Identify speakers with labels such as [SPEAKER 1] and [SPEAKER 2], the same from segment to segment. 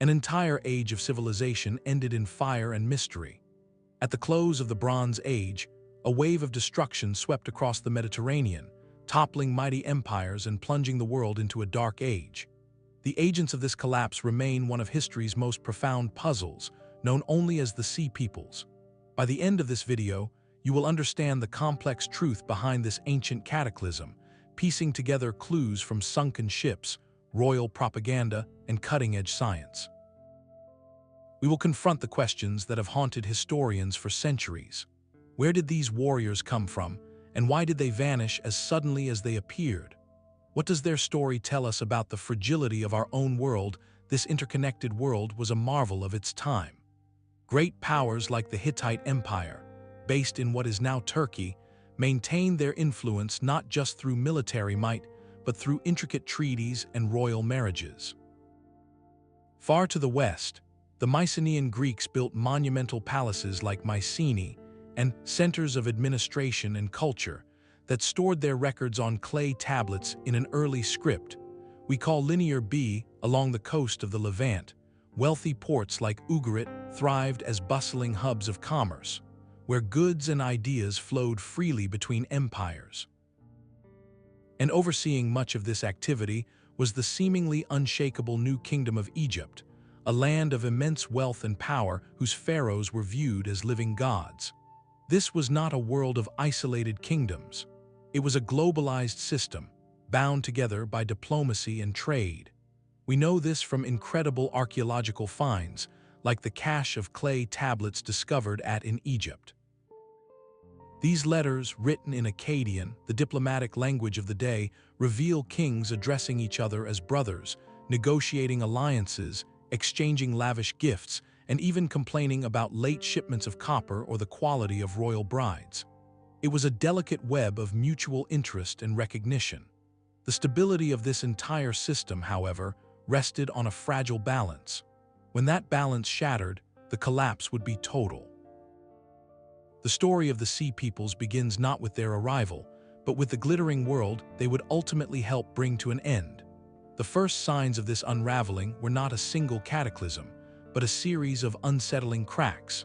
[SPEAKER 1] An entire age of civilization ended in fire and mystery. At the close of the Bronze Age, a wave of destruction swept across the Mediterranean, toppling mighty empires and plunging the world into a dark age. The agents of this collapse remain one of history's most profound puzzles, known only as the Sea Peoples. By the end of this video, you will understand the complex truth behind this ancient cataclysm, piecing together clues from sunken ships, royal propaganda, and cutting-edge science. We will confront the questions that have haunted historians for centuries. Where did these warriors come from, and why did they vanish as suddenly as they appeared? What does their story tell us about the fragility of our own world? This interconnected world was a marvel of its time. Great powers like the Hittite Empire, based in what is now Turkey, maintained their influence not just through military might, but through intricate treaties and royal marriages. Far to the west, the Mycenaean Greeks built monumental palaces like Mycenae and centers of administration and culture that stored their records on clay tablets in an early script we call Linear B. Along the coast of the Levant, wealthy ports like Ugarit thrived as bustling hubs of commerce, where goods and ideas flowed freely between empires. And overseeing much of this activity was the seemingly unshakable new kingdom of Egypt, a land of immense wealth and power whose pharaohs were viewed as living gods. This was not a world of isolated kingdoms. It was a globalized system, bound together by diplomacy and trade. We know this from incredible archaeological finds, like the cache of clay tablets discovered in Egypt. These letters, written in Akkadian, the diplomatic language of the day, reveal kings addressing each other as brothers, negotiating alliances, exchanging lavish gifts, and even complaining about late shipments of copper or the quality of royal brides. It was a delicate web of mutual interest and recognition. The stability of this entire system, however, rested on a fragile balance. When that balance shattered, the collapse would be total. The story of the Sea Peoples begins not with their arrival, but with the glittering world they would ultimately help bring to an end. The first signs of this unraveling were not a single cataclysm, but a series of unsettling cracks.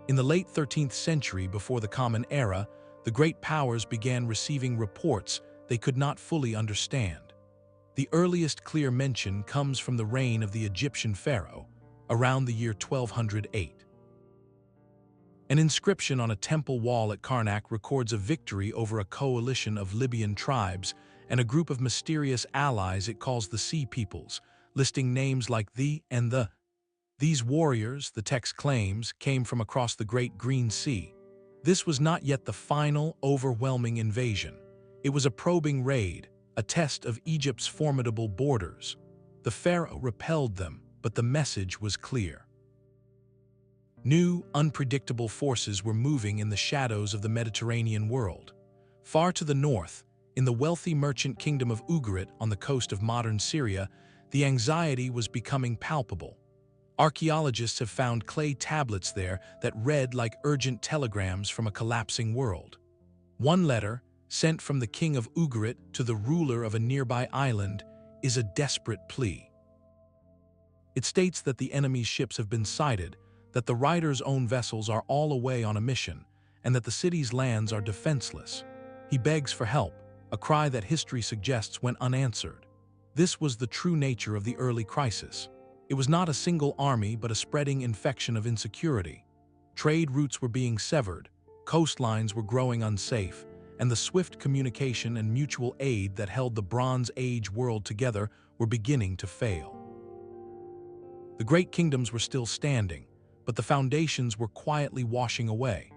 [SPEAKER 1] In the late 13th century, before the Common Era, the great powers began receiving reports they could not fully understand. The earliest clear mention comes from the reign of the Egyptian pharaoh, around the year 1208. An inscription on a temple wall at Karnak records a victory over a coalition of Libyan tribes and a group of mysterious allies it calls the Sea Peoples, listing names like the and the. These warriors, the text claims, came from across the Great Green Sea. This was not yet the final, overwhelming invasion. It was a probing raid, a test of Egypt's formidable borders. The pharaoh repelled them, but the message was clear. New, unpredictable forces were moving in the shadows of the Mediterranean world. Far to the north, in the wealthy merchant kingdom of Ugarit on the coast of modern Syria, the anxiety was becoming palpable. Archaeologists have found clay tablets there that read like urgent telegrams from a collapsing world. One letter, sent from the king of Ugarit to the ruler of a nearby island, is a desperate plea. It states that the enemy's ships have been sighted, that the writer's own vessels are all away on a mission, and that the city's lands are defenseless. He begs for help, a cry that history suggests went unanswered. This was the true nature of the early crisis. It was not a single army but a spreading infection of insecurity. Trade routes were being severed, coastlines were growing unsafe, and the swift communication and mutual aid that held the Bronze Age world together were beginning to fail. The great kingdoms were still standing, but the foundations were quietly washing away.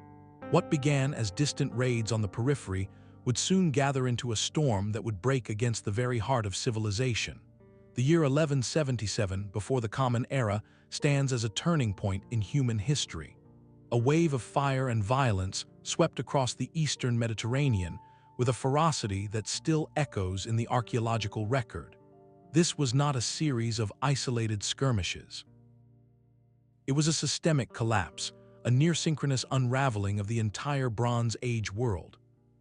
[SPEAKER 1] What began as distant raids on the periphery would soon gather into a storm that would break against the very heart of civilization. The year 1177, before the Common Era, stands as a turning point in human history. A wave of fire and violence swept across the eastern Mediterranean with a ferocity that still echoes in the archaeological record. This was not a series of isolated skirmishes. It was a systemic collapse, a near-synchronous unraveling of the entire Bronze Age world.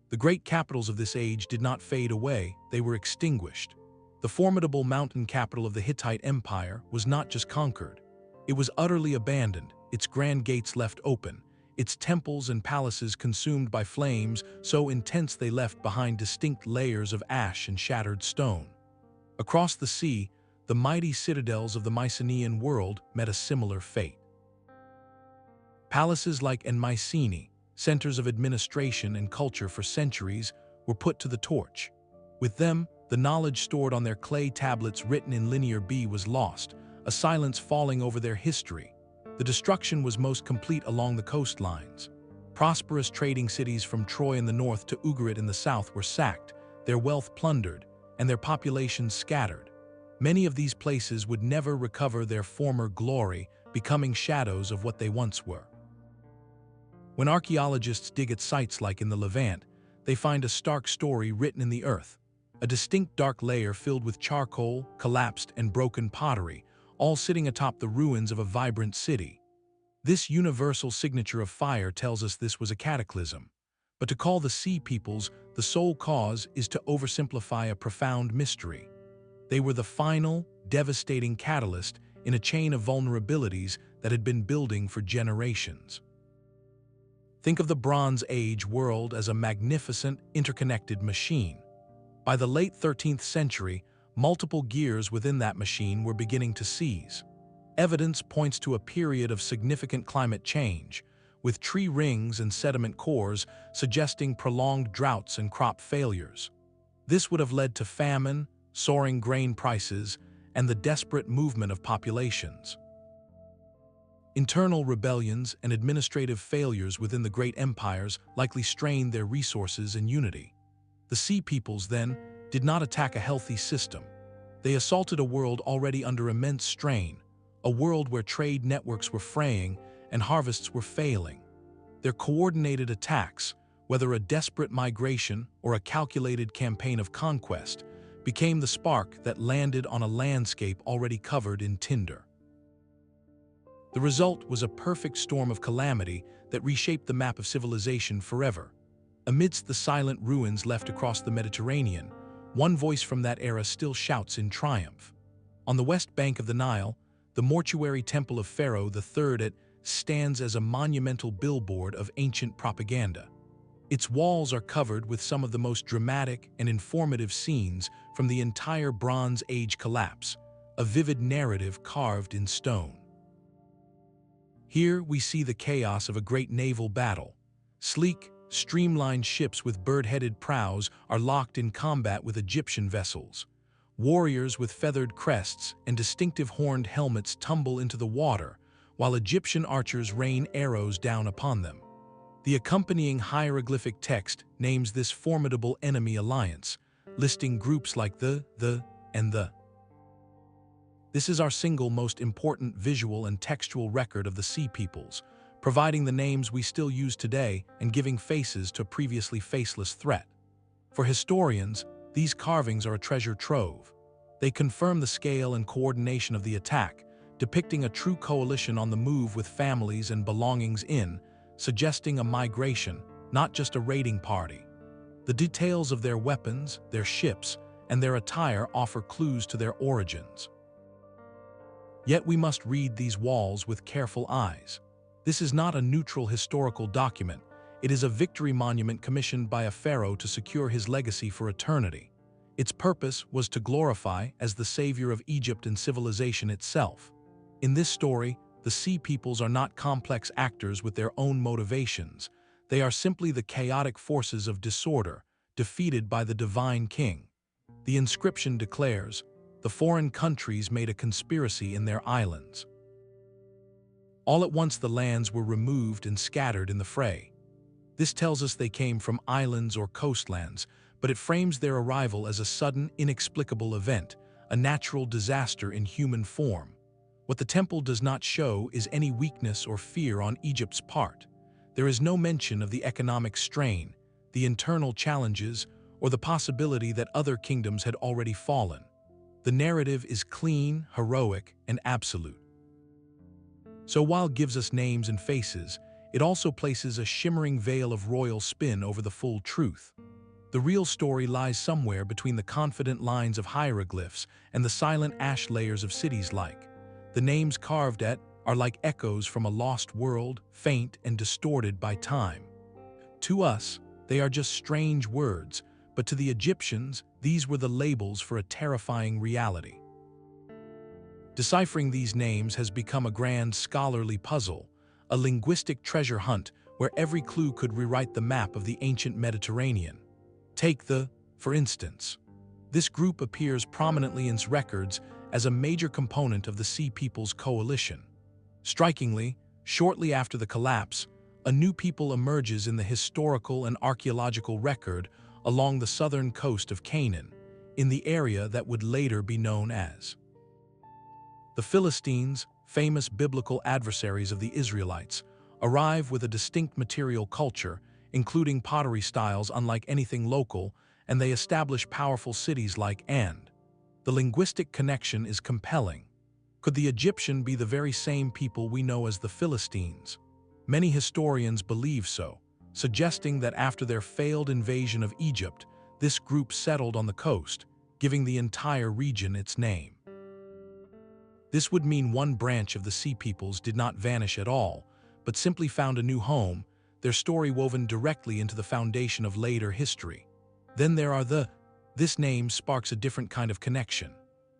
[SPEAKER 1] The great capitals of this age did not fade away, they were extinguished. The formidable mountain capital of the Hittite Empire was not just conquered, It was utterly abandoned, its grand gates left open, its temples and palaces consumed by flames so intense they left behind distinct layers of ash and shattered stone. Across the sea, the mighty citadels of the Mycenaean world met a similar fate. Palaces like Mycenae, centers of administration and culture for centuries, were put to the torch. With them, the knowledge stored on their clay tablets written in Linear B was lost, a silence falling over their history. The destruction was most complete along the coastlines. Prosperous trading cities from Troy in the north to Ugarit in the south were sacked, their wealth plundered, and their populations scattered. Many of these places would never recover their former glory, becoming shadows of what they once were. When archaeologists dig at sites like in the Levant, they find a stark story written in the earth, a distinct dark layer filled with charcoal, collapsed and broken pottery, all sitting atop the ruins of a vibrant city. This universal signature of fire tells us this was a cataclysm. But to call the sea peoples the sole cause is to oversimplify a profound mystery. They were the final, devastating catalyst in a chain of vulnerabilities that had been building for generations. Think of the Bronze Age world as a magnificent, interconnected machine. By the late 13th century, multiple gears within that machine were beginning to seize. Evidence points to a period of significant climate change, with tree rings and sediment cores suggesting prolonged droughts and crop failures. This would have led to famine, soaring grain prices, and the desperate movement of populations. Internal rebellions and administrative failures within the great empires likely strained their resources and unity. The sea peoples, then, did not attack a healthy system. They assaulted a world already under immense strain, a world where trade networks were fraying and harvests were failing. Their coordinated attacks, whether a desperate migration or a calculated campaign of conquest, became the spark that landed on a landscape already covered in tinder. The result was a perfect storm of calamity that reshaped the map of civilization forever. Amidst the silent ruins left across the Mediterranean, one voice from that era still shouts in triumph. On the west bank of the Nile, the mortuary temple of Pharaoh III stands as a monumental billboard of ancient propaganda. Its walls are covered with some of the most dramatic and informative scenes from the entire Bronze Age collapse, a vivid narrative carved in stone. Here we see the chaos of a great naval battle. Sleek, streamlined ships with bird-headed prows are locked in combat with Egyptian vessels. Warriors with feathered crests and distinctive horned helmets tumble into the water, while Egyptian archers rain arrows down upon them. The accompanying hieroglyphic text names this formidable enemy alliance, listing groups like the, and the. This is our single most important visual and textual record of the sea peoples, providing the names we still use today and giving faces to a previously faceless threat. For historians, these carvings are a treasure trove. They confirm the scale and coordination of the attack, depicting a true coalition on the move with families and belongings in, suggesting a migration, not just a raiding party. The details of their weapons, their ships, and their attire offer clues to their origins. Yet we must read these walls with careful eyes. This is not a neutral historical document. It is a victory monument commissioned by a pharaoh to secure his legacy for eternity. Its purpose was to glorify as the savior of Egypt and civilization itself. In this story, the sea peoples are not complex actors with their own motivations. They are simply the chaotic forces of disorder, defeated by the divine king. The inscription declares, "The foreign countries made a conspiracy in their islands." All at once the lands were removed and scattered in the fray. This tells us they came from islands or coastlands, but it frames their arrival as a sudden, inexplicable event, a natural disaster in human form. What the temple does not show is any weakness or fear on Egypt's part. There is no mention of the economic strain, the internal challenges, or the possibility that other kingdoms had already fallen. The narrative is clean, heroic, and absolute. So while it gives us names and faces, it also places a shimmering veil of royal spin over the full truth. The real story lies somewhere between the confident lines of hieroglyphs and the silent ash layers of cities like. The names carved at are like echoes from a lost world, faint and distorted by time. To us, they are just strange words, but to the Egyptians, these were the labels for a terrifying reality. Deciphering these names has become a grand scholarly puzzle, a linguistic treasure hunt where every clue could rewrite the map of the ancient Mediterranean. Take for instance. This group appears prominently in records as a major component of the Sea Peoples Coalition. Strikingly, shortly after the collapse, a new people emerges in the historical and archaeological record along the southern coast of Canaan, in the area that would later be known as the Philistines, famous biblical adversaries of the Israelites, arrive with a distinct material culture, including pottery styles unlike anything local, and they establish powerful cities like And. The linguistic connection is compelling. Could the Egyptian be the very same people we know as the Philistines? Many historians believe so, suggesting that after their failed invasion of Egypt, this group settled on the coast, giving the entire region its name. This would mean one branch of the Sea Peoples did not vanish at all, but simply found a new home, their story woven directly into the foundation of later history. Then there are this name sparks a different kind of connection.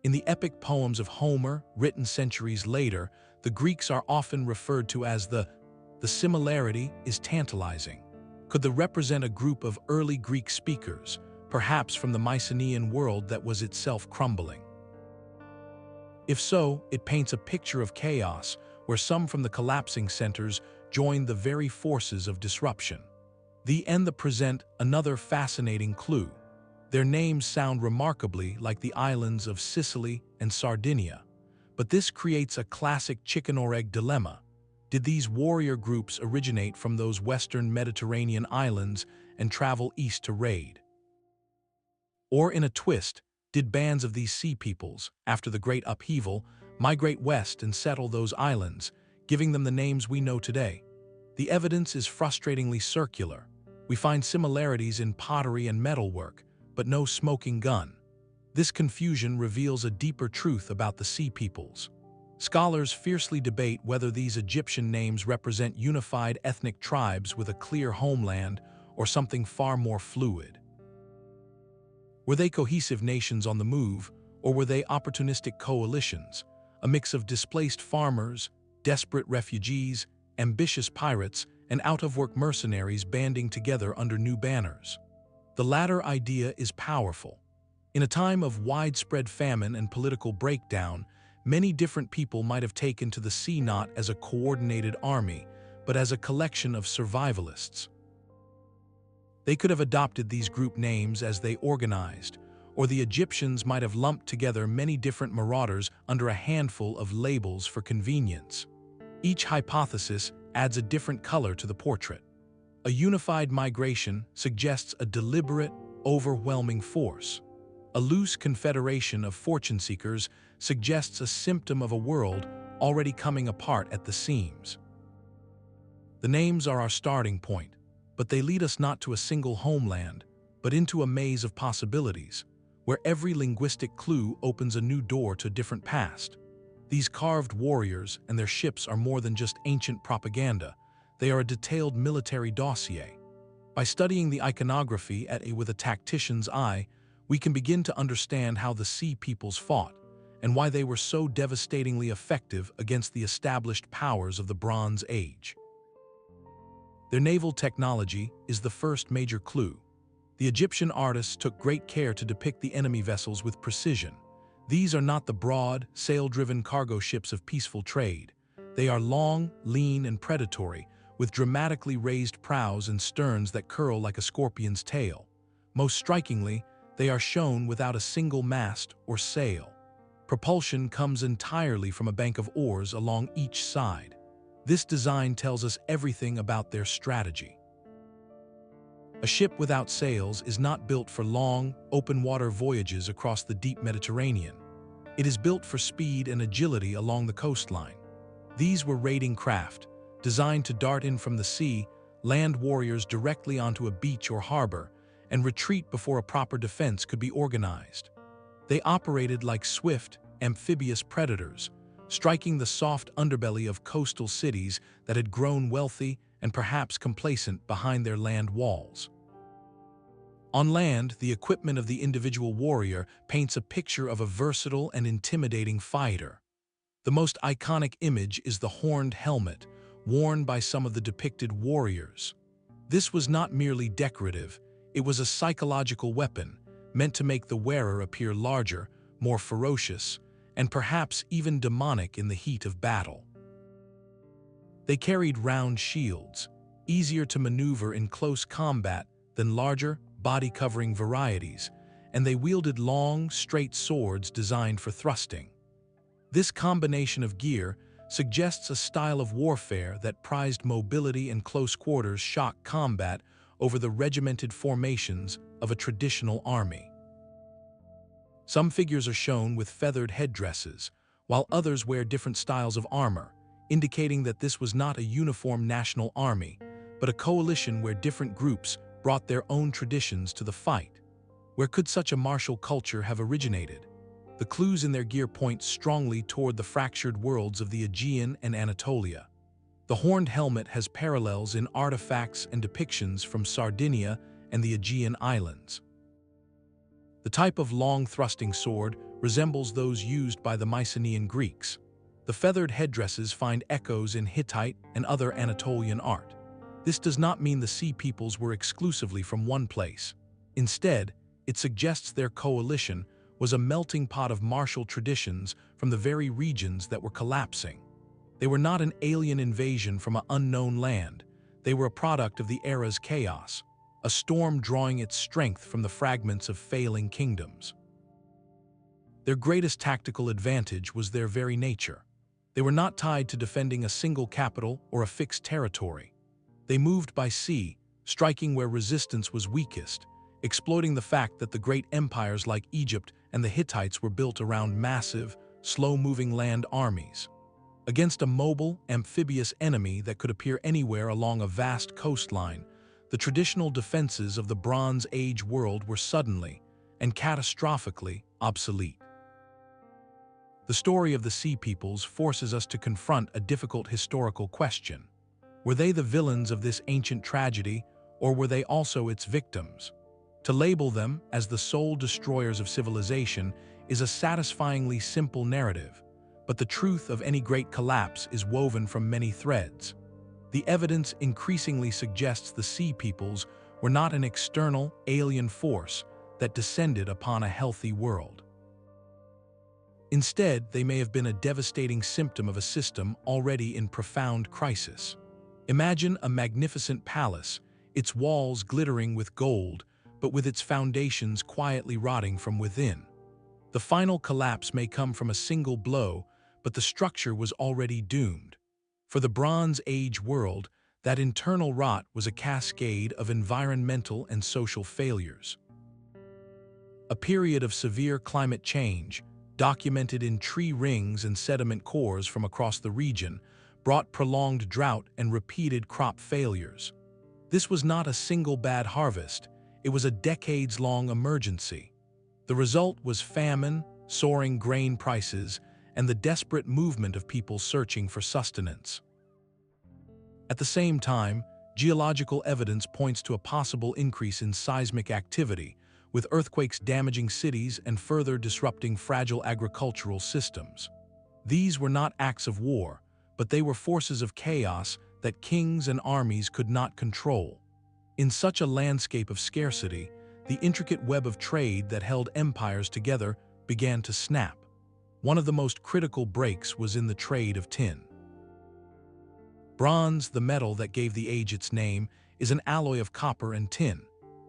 [SPEAKER 1] In the epic poems of Homer, written centuries later, the Greeks are often referred to as the similarity is tantalizing. Could they represent a group of early Greek speakers, perhaps from the Mycenaean world that was itself crumbling? If so, it paints a picture of chaos where some from the collapsing centers joined the very forces of disruption. The present another fascinating clue. Their names sound remarkably like the islands of Sicily and Sardinia, but this creates a classic chicken or egg dilemma. Did these warrior groups originate from those western Mediterranean islands and travel east to raid? Or in a twist, did bands of these sea peoples, after the great upheaval, migrate west and settle those islands, giving them the names we know today? The evidence is frustratingly circular. We find similarities in pottery and metalwork, but no smoking gun. This confusion reveals a deeper truth about the Sea Peoples. Scholars fiercely debate whether these Egyptian names represent unified ethnic tribes with a clear homeland or something far more fluid. Were they cohesive nations on the move, or were they opportunistic coalitions, a mix of displaced farmers, desperate refugees, ambitious pirates, and out-of-work mercenaries banding together under new banners? The latter idea is powerful. In a time of widespread famine and political breakdown, many different people might have taken to the sea not as a coordinated army, but as a collection of survivalists. They could have adopted these group names as they organized, or the Egyptians might have lumped together many different marauders under a handful of labels for convenience. Each hypothesis adds a different color to the portrait. A unified migration suggests a deliberate, overwhelming force. A loose confederation of fortune-seekers suggests a symptom of a world already coming apart at the seams. The names are our starting point, but they lead us not to a single homeland, but into a maze of possibilities, where every linguistic clue opens a new door to a different past. These carved warriors and their ships are more than just ancient propaganda. They are a detailed military dossier. By studying the iconography with a tactician's eye, we can begin to understand how the Sea Peoples fought and why they were so devastatingly effective against the established powers of the Bronze Age. Their naval technology is the first major clue. The Egyptian artists took great care to depict the enemy vessels with precision. These are not the broad, sail-driven cargo ships of peaceful trade. They are long, lean, and predatory, with dramatically raised prows and sterns that curl like a scorpion's tail. Most strikingly, they are shown without a single mast or sail. Propulsion comes entirely from a bank of oars along each side. This design tells us everything about their strategy. A ship without sails is not built for long, open-water voyages across the deep Mediterranean. It is built for speed and agility along the coastline. These were raiding craft, designed to dart in from the sea, land warriors directly onto a beach or harbor, and retreat before a proper defense could be organized. They operated like swift, amphibious predators, striking the soft underbelly of coastal cities that had grown wealthy and perhaps complacent behind their land walls. On land, the equipment of the individual warrior paints a picture of a versatile and intimidating fighter. The most iconic image is the horned helmet, worn by some of the depicted warriors. This was not merely decorative, it was a psychological weapon, meant to make the wearer appear larger, more ferocious, and perhaps even demonic in the heat of battle. They carried round shields, easier to maneuver in close combat than larger, body-covering varieties, and they wielded long, straight swords designed for thrusting. This combination of gear suggests a style of warfare that prized mobility and close-quarters shock combat over the regimented formations of a traditional army. Some figures are shown with feathered headdresses, while others wear different styles of armor, indicating that this was not a uniform national army, but a coalition where different groups brought their own traditions to the fight. Where could such a martial culture have originated? The clues in their gear point strongly toward the fractured worlds of the Aegean and Anatolia. The horned helmet has parallels in artifacts and depictions from Sardinia and the Aegean Islands. The type of long thrusting sword resembles those used by the Mycenaean Greeks. The feathered headdresses find echoes in Hittite and other Anatolian art. This does not mean the Sea Peoples were exclusively from one place. Instead, it suggests their coalition was a melting pot of martial traditions from the very regions that were collapsing. They were not an alien invasion from an unknown land. They were a product of the era's chaos, a storm drawing its strength from the fragments of failing kingdoms. Their greatest tactical advantage was their very nature. They were not tied to defending a single capital or a fixed territory. They moved by sea, striking where resistance was weakest, exploiting the fact that the great empires like Egypt and the Hittites were built around massive, slow-moving land armies. Against a mobile, amphibious enemy that could appear anywhere along a vast coastline, the traditional defenses of the Bronze Age world were suddenly and catastrophically obsolete. The story of the Sea Peoples forces us to confront a difficult historical question. Were they the villains of this ancient tragedy, or were they also its victims? To label them as the sole destroyers of civilization is a satisfyingly simple narrative, but the truth of any great collapse is woven from many threads. The evidence increasingly suggests the Sea Peoples were not an external, alien force that descended upon a healthy world. Instead, they may have been a devastating symptom of a system already in profound crisis. Imagine a magnificent palace, its walls glittering with gold, but with its foundations quietly rotting from within. The final collapse may come from a single blow, but the structure was already doomed. For the Bronze Age world, that internal rot was a cascade of environmental and social failures. A period of severe climate change, documented in tree rings and sediment cores from across the region, brought prolonged drought and repeated crop failures. This was not a single bad harvest, it was a decades-long emergency. The result was famine, soaring grain prices, and the desperate movement of people searching for sustenance. At the same time, geological evidence points to a possible increase in seismic activity, with earthquakes damaging cities and further disrupting fragile agricultural systems. These were not acts of war, but they were forces of chaos that kings and armies could not control. In such a landscape of scarcity, the intricate web of trade that held empires together began to snap. One of the most critical breaks was in the trade of tin. Bronze, the metal that gave the age its name, is an alloy of copper and tin.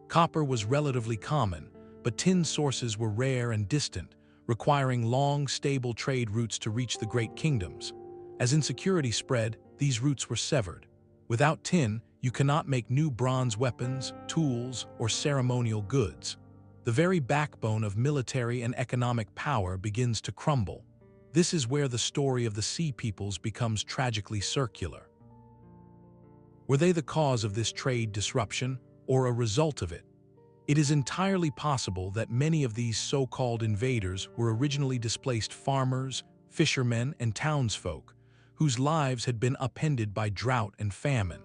[SPEAKER 1] Copper was relatively common, but tin sources were rare and distant, requiring long, stable trade routes to reach the great kingdoms. As insecurity spread, these routes were severed. Without tin, you cannot make new bronze weapons, tools, or ceremonial goods. The very backbone of military and economic power begins to crumble. This is where the story of the Sea Peoples becomes tragically circular. Were they the cause of this trade disruption, or a result of it? It is entirely possible that many of these so-called invaders were originally displaced farmers, fishermen, and townsfolk, whose lives had been upended by drought and famine.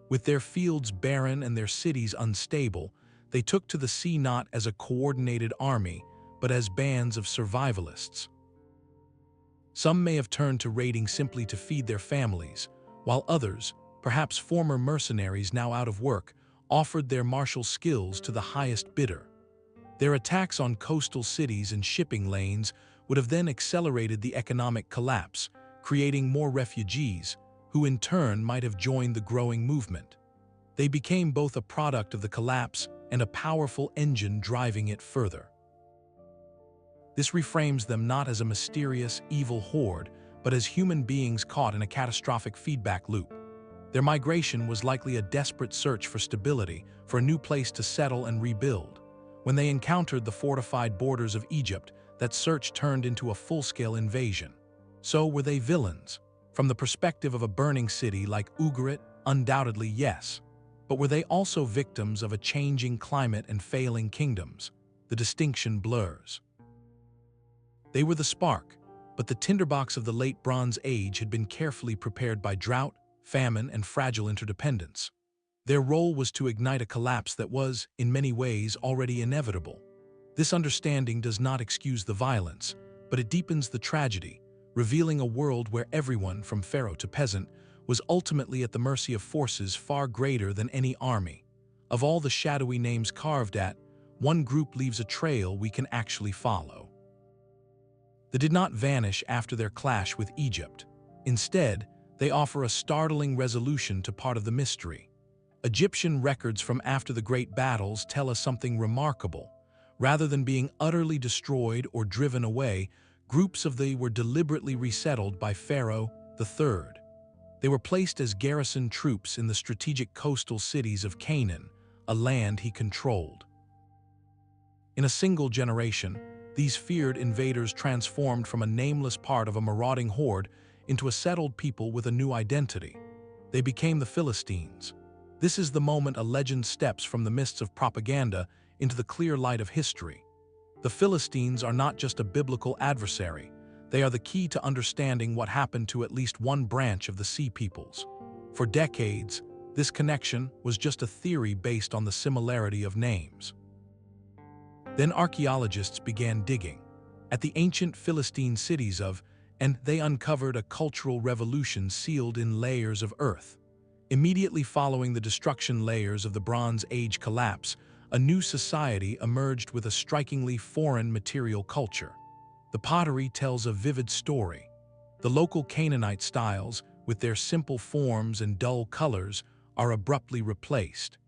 [SPEAKER 1] With their fields barren and their cities unstable, they took to the sea not as a coordinated army, but as bands of survivalists. Some may have turned to raiding simply to feed their families, while others, perhaps former mercenaries now out of work, offered their martial skills to the highest bidder. Their attacks on coastal cities and shipping lanes would have then accelerated the economic collapse, creating more refugees, who in turn might have joined the growing movement. They became both a product of the collapse and a powerful engine driving it further. This reframes them not as a mysterious, evil horde, but as human beings caught in a catastrophic feedback loop. Their migration was likely a desperate search for stability, for a new place to settle and rebuild. When they encountered the fortified borders of Egypt, that search turned into a full-scale invasion. So were they villains? From the perspective of a burning city like Ugarit, undoubtedly yes. But were they also victims of a changing climate and failing kingdoms? The distinction blurs. They were the spark, but the tinderbox of the late Bronze Age had been carefully prepared by drought, famine, and fragile interdependence. Their role was to ignite a collapse that was, in many ways, already inevitable. This understanding does not excuse the violence, but it deepens the tragedy, revealing a world where everyone, from pharaoh to peasant, was ultimately at the mercy of forces far greater than any army. Of all the shadowy names carved at, one group leaves a trail we can actually follow. They did not vanish after their clash with Egypt. Instead, they offer a startling resolution to part of the mystery. Egyptian records from after the great battles tell us something remarkable. Rather than being utterly destroyed or driven away, groups of them were deliberately resettled by Pharaoh III. They were placed as garrison troops in the strategic coastal cities of Canaan, a land he controlled. In a single generation, these feared invaders transformed from a nameless part of a marauding horde into a settled people with a new identity. They became the Philistines. This is the moment a legend steps from the mists of propaganda into the clear light of history. The Philistines are not just a biblical adversary. They are the key to understanding what happened to at least one branch of the Sea Peoples. For decades, this connection was just a theory based on the similarity of names. Then archaeologists began digging at the ancient Philistine cities and they uncovered a cultural revolution sealed in layers of earth. Immediately following the destruction layers of the Bronze Age collapse, a new society emerged with a strikingly foreign material culture. The pottery tells a vivid story. The local Canaanite styles, with their simple forms and dull colors, are abruptly replaced.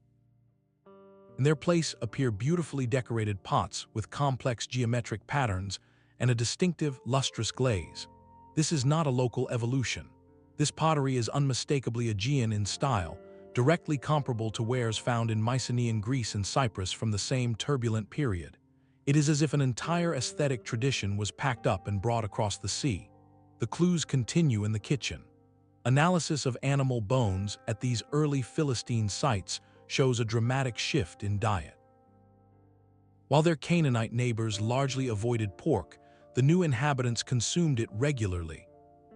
[SPEAKER 1] In their place appear beautifully decorated pots with complex geometric patterns and a distinctive, lustrous glaze. This is not a local evolution. This pottery is unmistakably Aegean in style, directly comparable to wares found in Mycenaean Greece and Cyprus from the same turbulent period. It is as if an entire aesthetic tradition was packed up and brought across the sea. The clues continue in the kitchen. Analysis of animal bones at these early Philistine sites shows a dramatic shift in diet. While their Canaanite neighbors largely avoided pork, the new inhabitants consumed it regularly.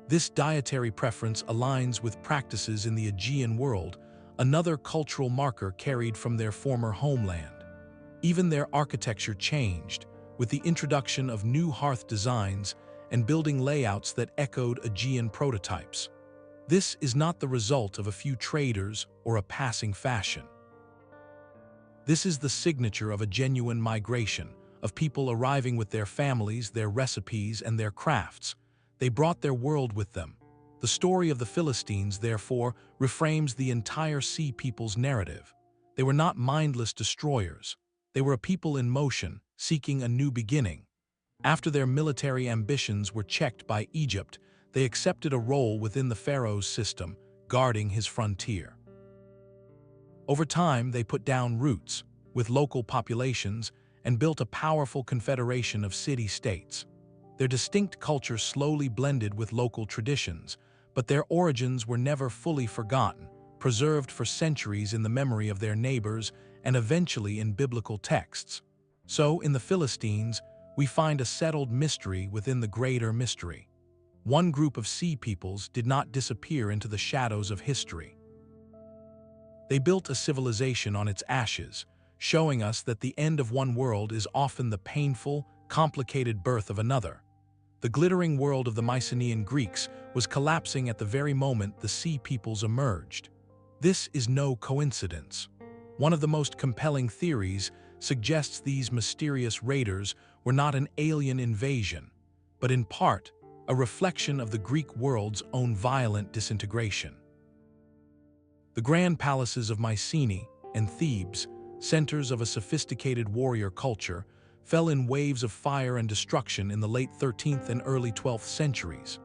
[SPEAKER 1] This dietary preference aligns with practices in the Aegean world, another cultural marker carried from their former homeland. Even their architecture changed, with the introduction of new hearth designs and building layouts that echoed Aegean prototypes. This is not the result of a few traders or a passing fashion. This is the signature of a genuine migration, of people arriving with their families, their recipes, and their crafts. They brought their world with them. The story of the Philistines, therefore, reframes the entire Sea People's narrative. They were not mindless destroyers. They were a people in motion, seeking a new beginning. After their military ambitions were checked by Egypt, they accepted a role within the pharaoh's system, guarding his frontier. Over time, they put down roots with local populations and built a powerful confederation of city-states. Their distinct culture slowly blended with local traditions, but their origins were never fully forgotten, preserved for centuries in the memory of their neighbors and eventually in biblical texts. So, in the Philistines, we find a settled mystery within the greater mystery. one group of sea peoples did not disappear into the shadows of history. They built a civilization on its ashes, showing us that the end of one world is often the painful, complicated birth of another. The glittering world of the Mycenaean Greeks was collapsing at the very moment the sea peoples emerged. This is no coincidence. One of the most compelling theories suggests these mysterious raiders were not an alien invasion, but in part a reflection of the Greek world's own violent disintegration. The grand palaces of Mycenae and Thebes, centers of a sophisticated warrior culture, fell in waves of fire and destruction in the late 13th and early 12th centuries.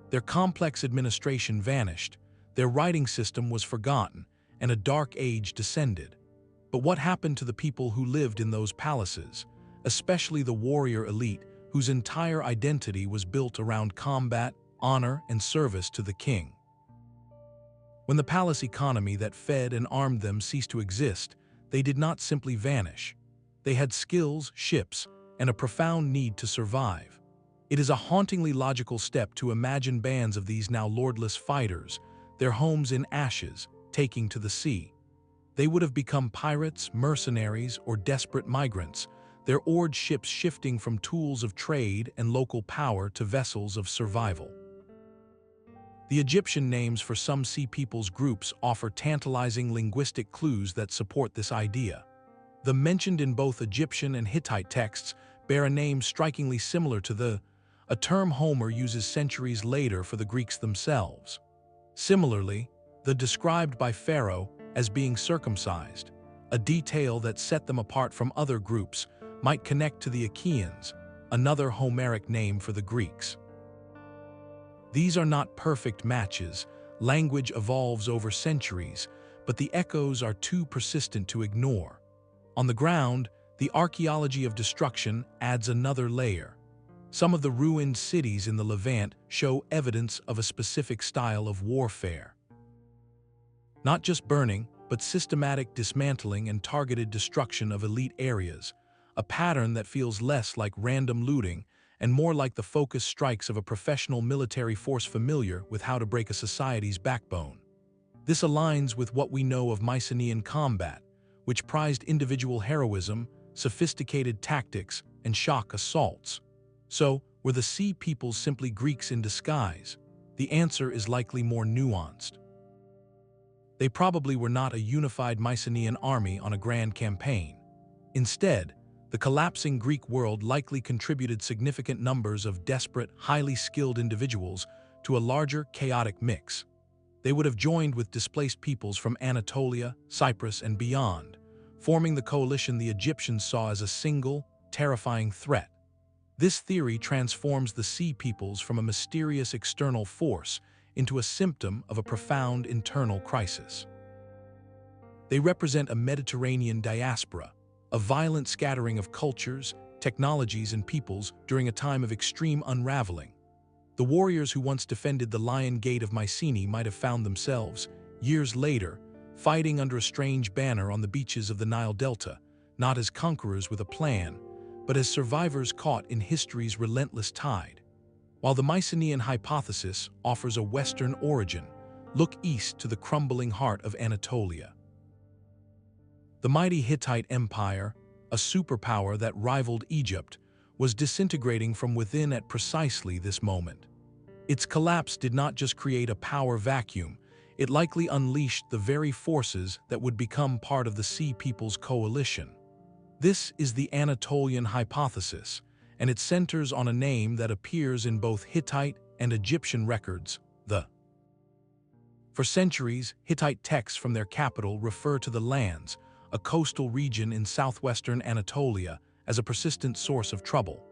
[SPEAKER 1] Their complex administration vanished, their writing system was forgotten, and a dark age descended. But what happened to the people who lived in those palaces, especially the warrior elite whose entire identity was built around combat, honor, and service to the king? When the palace economy that fed and armed them ceased to exist, they did not simply vanish. They had skills, ships, and a profound need to survive. It is a hauntingly logical step to imagine bands of these now lordless fighters, their homes in ashes, taking to the sea. They would have become pirates, mercenaries, or desperate migrants, their oared ships shifting from tools of trade and local power to vessels of survival. The Egyptian names for some sea peoples groups offer tantalizing linguistic clues that support this idea. The mentioned in both Egyptian and Hittite texts bear a name strikingly similar to a term Homer uses centuries later for the Greeks themselves. Similarly, the described by Pharaoh as being circumcised, a detail that set them apart from other groups, might connect to the Achaeans, another Homeric name for the Greeks. These are not perfect matches. Language evolves over centuries, but the echoes are too persistent to ignore. On the ground, the archaeology of destruction adds another layer. Some of the ruined cities in the Levant show evidence of a specific style of warfare. Not just burning, but systematic dismantling and targeted destruction of elite areas, a pattern that feels less like random looting and more like the focused strikes of a professional military force familiar with how to break a society's backbone. This aligns with what we know of Mycenaean combat, which prized individual heroism, sophisticated tactics, and shock assaults. So, were the sea peoples simply Greeks in disguise? The answer is likely more nuanced. They probably were not a unified Mycenaean army on a grand campaign. Instead, the collapsing Greek world likely contributed significant numbers of desperate, highly skilled individuals to a larger, chaotic mix. They would have joined with displaced peoples from Anatolia, Cyprus, and beyond, forming the coalition the Egyptians saw as a single, terrifying threat. This theory transforms the sea peoples from a mysterious external force into a symptom of a profound internal crisis. They represent a Mediterranean diaspora, a violent scattering of cultures, technologies, and peoples during a time of extreme unraveling. The warriors who once defended the Lion Gate of Mycenae might have found themselves, years later, fighting under a strange banner on the beaches of the Nile Delta, not as conquerors with a plan, but as survivors caught in history's relentless tide. While the Mycenaean hypothesis offers a Western origin, look east to the crumbling heart of Anatolia. The mighty Hittite Empire, a superpower that rivaled Egypt, was disintegrating from within at precisely this moment. Its collapse did not just create a power vacuum, it likely unleashed the very forces that would become part of the Sea Peoples coalition. This is the Anatolian hypothesis, and it centers on a name that appears in both Hittite and Egyptian records, the. For centuries, Hittite texts from their capital refer to the lands, a coastal region in southwestern Anatolia, as a persistent source of trouble.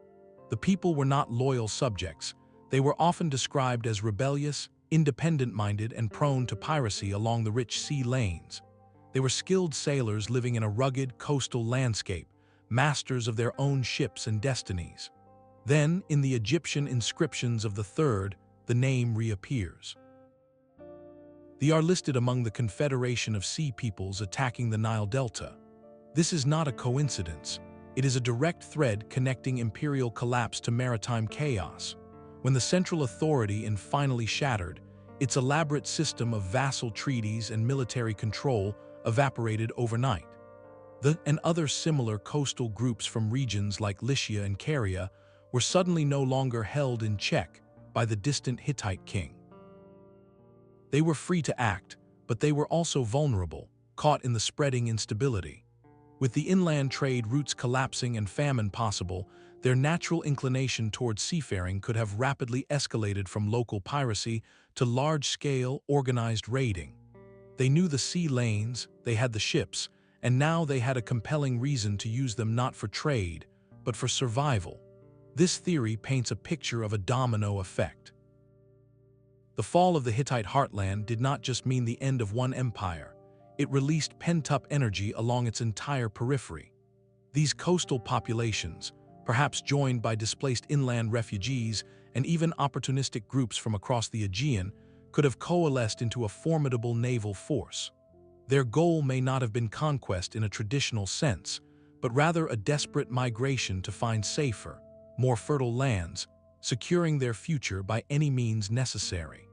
[SPEAKER 1] The people were not loyal subjects. They were often described as rebellious, independent-minded, and prone to piracy along the rich sea lanes. They were skilled sailors living in a rugged coastal landscape, masters of their own ships and destinies. Then, in the Egyptian inscriptions of the third, the name reappears. They are listed among the confederation of sea peoples attacking the Nile Delta. This is not a coincidence. It is a direct thread connecting imperial collapse to maritime chaos. When the central authority finally shattered, its elaborate system of vassal treaties and military control evaporated overnight. The and other similar coastal groups from regions like Lycia and Caria were suddenly no longer held in check by the distant Hittite king. They were free to act, but they were also vulnerable, caught in the spreading instability. With the inland trade routes collapsing and famine possible, their natural inclination towards seafaring could have rapidly escalated from local piracy to large-scale, organized raiding. They knew the sea lanes, they had the ships, and now they had a compelling reason to use them not for trade, but for survival. This theory paints a picture of a domino effect. The fall of the Hittite heartland did not just mean the end of one empire. It released pent-up energy along its entire periphery. These coastal populations, perhaps joined by displaced inland refugees and even opportunistic groups from across the Aegean, could have coalesced into a formidable naval force. Their goal may not have been conquest in a traditional sense, but rather a desperate migration to find safer, more fertile lands, securing their future by any means necessary.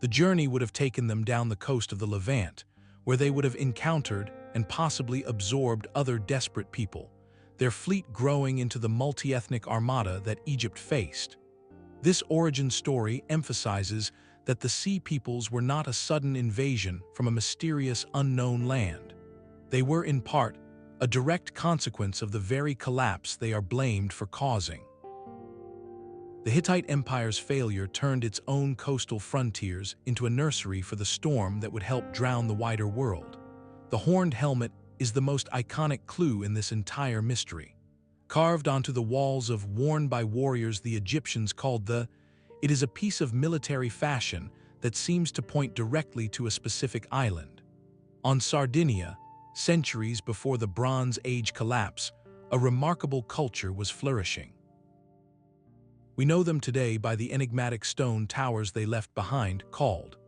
[SPEAKER 1] The journey would have taken them down the coast of the Levant, where they would have encountered and possibly absorbed other desperate people, their fleet growing into the multi-ethnic armada that Egypt faced. This origin story emphasizes that the sea peoples were not a sudden invasion from a mysterious unknown land. They were, in part, a direct consequence of the very collapse they are blamed for causing. The Hittite Empire's failure turned its own coastal frontiers into a nursery for the storm that would help drown the wider world. The horned helmet is the most iconic clue in this entire mystery. Carved onto the walls worn by warriors the Egyptians called it is a piece of military fashion that seems to point directly to a specific island. On Sardinia, centuries before the Bronze Age collapse, a remarkable culture was flourishing. We know them today by the enigmatic stone towers they left behind, called,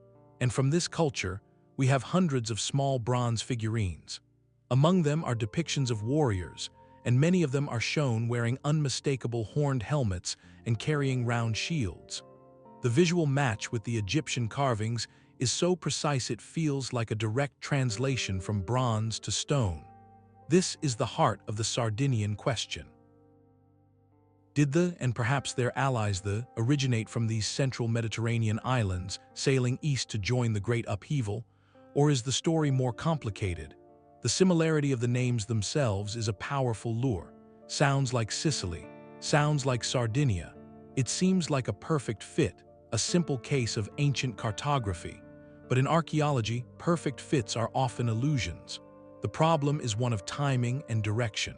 [SPEAKER 1] and from this culture, we have hundreds of small bronze figurines. Among them are depictions of warriors, and many of them are shown wearing unmistakable horned helmets and carrying round shields. The visual match with the Egyptian carvings is so precise it feels like a direct translation from bronze to stone. This is the heart of the Sardinian question. Did and perhaps their allies originate from these central Mediterranean islands, sailing east to join the great upheaval? Or is the story more complicated? The similarity of the names themselves is a powerful lure. Sounds like Sicily, sounds like Sardinia. It seems like a perfect fit, a simple case of ancient cartography. But in archaeology, perfect fits are often illusions. The problem is one of timing and direction.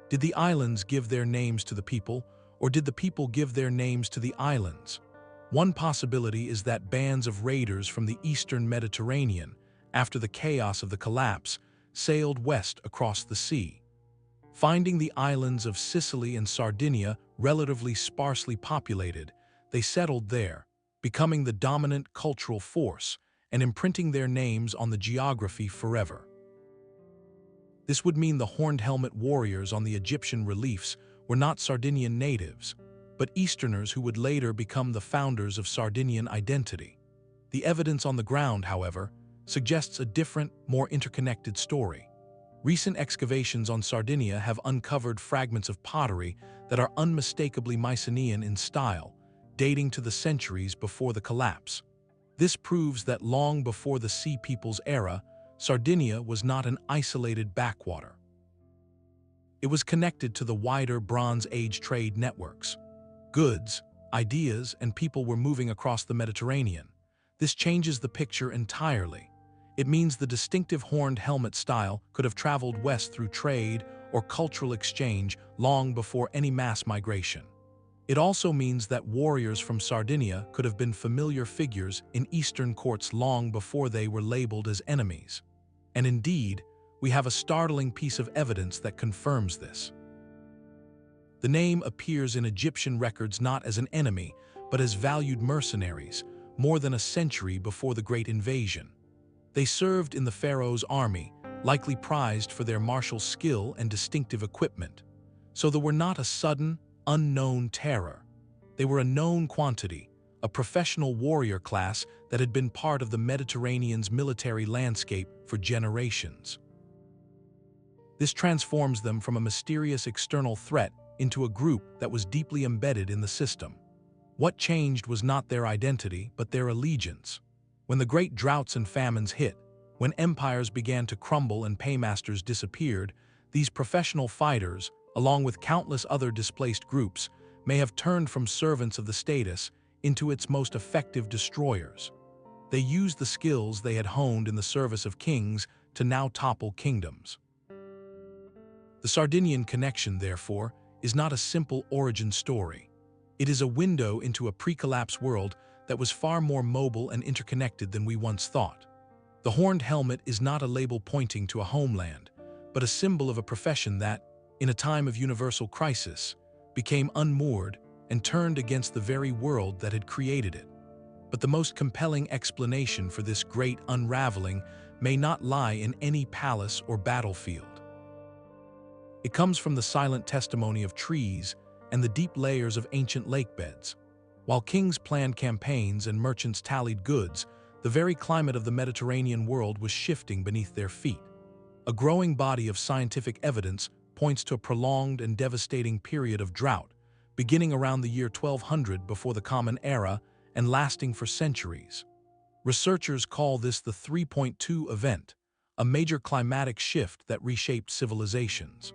[SPEAKER 1] Did the islands give their names to the people, or did the people give their names to the islands? One possibility is that bands of raiders from the eastern Mediterranean, after the chaos of the collapse, sailed west across the sea. Finding the islands of Sicily and Sardinia relatively sparsely populated, they settled there, becoming the dominant cultural force and imprinting their names on the geography forever. This would mean the horned helmet warriors on the Egyptian reliefs were not Sardinian natives, but Easterners who would later become the founders of Sardinian identity. The evidence on the ground, however, suggests a different, more interconnected story. Recent excavations on Sardinia have uncovered fragments of pottery that are unmistakably Mycenaean in style, dating to the centuries before the collapse. This proves that long before the Sea Peoples era, Sardinia was not an isolated backwater. It was connected to the wider Bronze Age trade networks. Goods, ideas, and people were moving across the Mediterranean. This changes the picture entirely. It means the distinctive horned helmet style could have traveled west through trade or cultural exchange long before any mass migration. It also means that warriors from Sardinia could have been familiar figures in Eastern courts long before they were labeled as enemies. And indeed, we have a startling piece of evidence that confirms this. The name appears in Egyptian records not as an enemy, but as valued mercenaries, more than a century before the Great Invasion. They served in the pharaoh's army, likely prized for their martial skill and distinctive equipment. So they were not a sudden, unknown terror. They were a known quantity, a professional warrior class that had been part of the Mediterranean's military landscape for generations. This transforms them from a mysterious external threat into a group that was deeply embedded in the system. What changed was not their identity, but their allegiance. When the great droughts and famines hit, when empires began to crumble and paymasters disappeared, these professional fighters, along with countless other displaced groups, may have turned from servants of the status into its most effective destroyers. They used the skills they had honed in the service of kings to now topple kingdoms. The Sardinian Connection, therefore, is not a simple origin story. It is a window into a pre-collapse world that was far more mobile and interconnected than we once thought. The horned helmet is not a label pointing to a homeland, but a symbol of a profession that, in a time of universal crisis, became unmoored and turned against the very world that had created it. But the most compelling explanation for this great unraveling may not lie in any palace or battlefield. It comes from the silent testimony of trees and the deep layers of ancient lakebeds. While kings planned campaigns and merchants tallied goods, the very climate of the Mediterranean world was shifting beneath their feet. A growing body of scientific evidence points to a prolonged and devastating period of drought, beginning around the year 1200 before the Common Era and lasting for centuries. Researchers call this the 3.2 event, a major climatic shift that reshaped civilizations.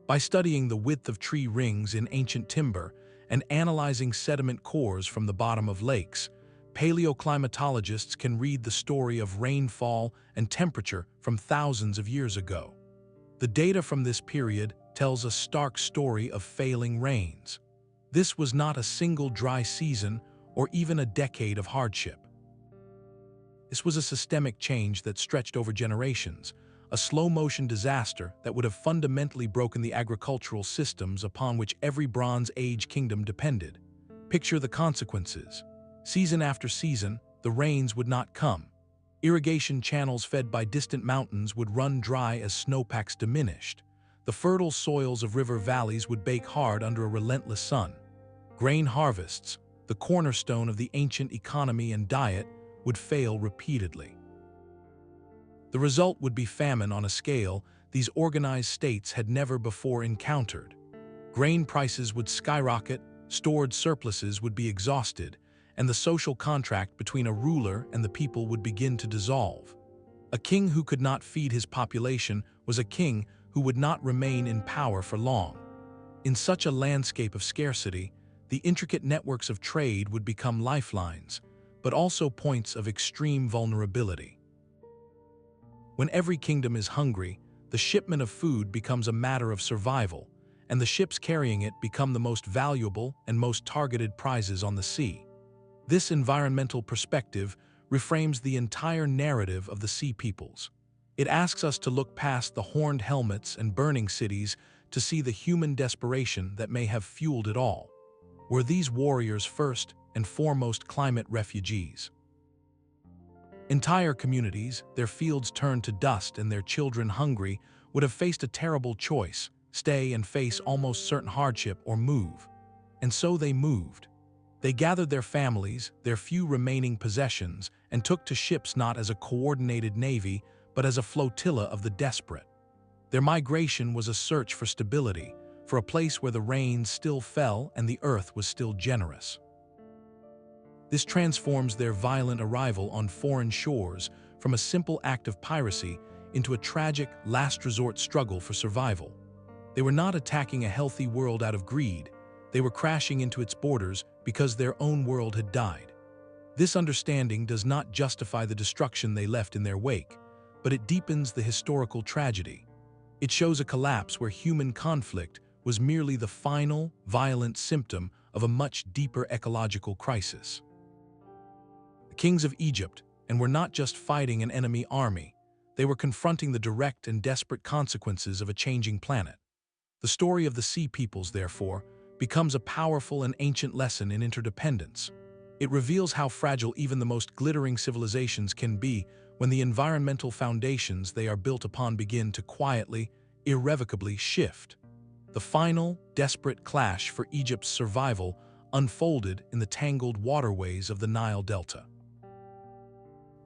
[SPEAKER 1] By studying the width of tree rings in ancient timber and analyzing sediment cores from the bottom of lakes, paleoclimatologists can read the story of rainfall and temperature from thousands of years ago. The data from this period tells a stark story of failing rains. This was not a single dry season or even a decade of hardship. This was a systemic change that stretched over generations, a slow-motion disaster that would have fundamentally broken the agricultural systems upon which every Bronze Age kingdom depended. Picture the consequences. Season after season, the rains would not come. Irrigation channels fed by distant mountains would run dry as snowpacks diminished. The fertile soils of river valleys would bake hard under a relentless sun. Grain harvests, the cornerstone of the ancient economy and diet, would fail repeatedly. The result would be famine on a scale these organized states had never before encountered. Grain prices would skyrocket, stored surpluses would be exhausted, and the social contract between a ruler and the people would begin to dissolve. A king who could not feed his population was a king who would not remain in power for long. In such a landscape of scarcity, the intricate networks of trade would become lifelines, but also points of extreme vulnerability. When every kingdom is hungry, the shipment of food becomes a matter of survival, and the ships carrying it become the most valuable and most targeted prizes on the sea. This environmental perspective reframes the entire narrative of the Sea Peoples. It asks us to look past the horned helmets and burning cities to see the human desperation that may have fueled it all. Were these warriors first and foremost climate refugees? Entire communities, their fields turned to dust and their children hungry, would have faced a terrible choice: stay and face almost certain hardship or move. And so they moved. They gathered their families, their few remaining possessions, and took to ships not as a coordinated navy, but as a flotilla of the desperate. Their migration was a search for stability, for a place where the rains still fell and the earth was still generous. This transforms their violent arrival on foreign shores from a simple act of piracy into a tragic, last-resort struggle for survival. They were not attacking a healthy world out of greed. They were crashing into its borders because their own world had died. This understanding does not justify the destruction they left in their wake, but it deepens the historical tragedy. It shows a collapse where human conflict was merely the final, violent symptom of a much deeper ecological crisis. The kings of Egypt, and were not just fighting an enemy army, they were confronting the direct and desperate consequences of a changing planet. The story of the Sea Peoples, therefore, becomes a powerful and ancient lesson in interdependence. It reveals how fragile even the most glittering civilizations can be when the environmental foundations they are built upon begin to quietly, irrevocably shift. The final, desperate clash for Egypt's survival unfolded in the tangled waterways of the Nile Delta.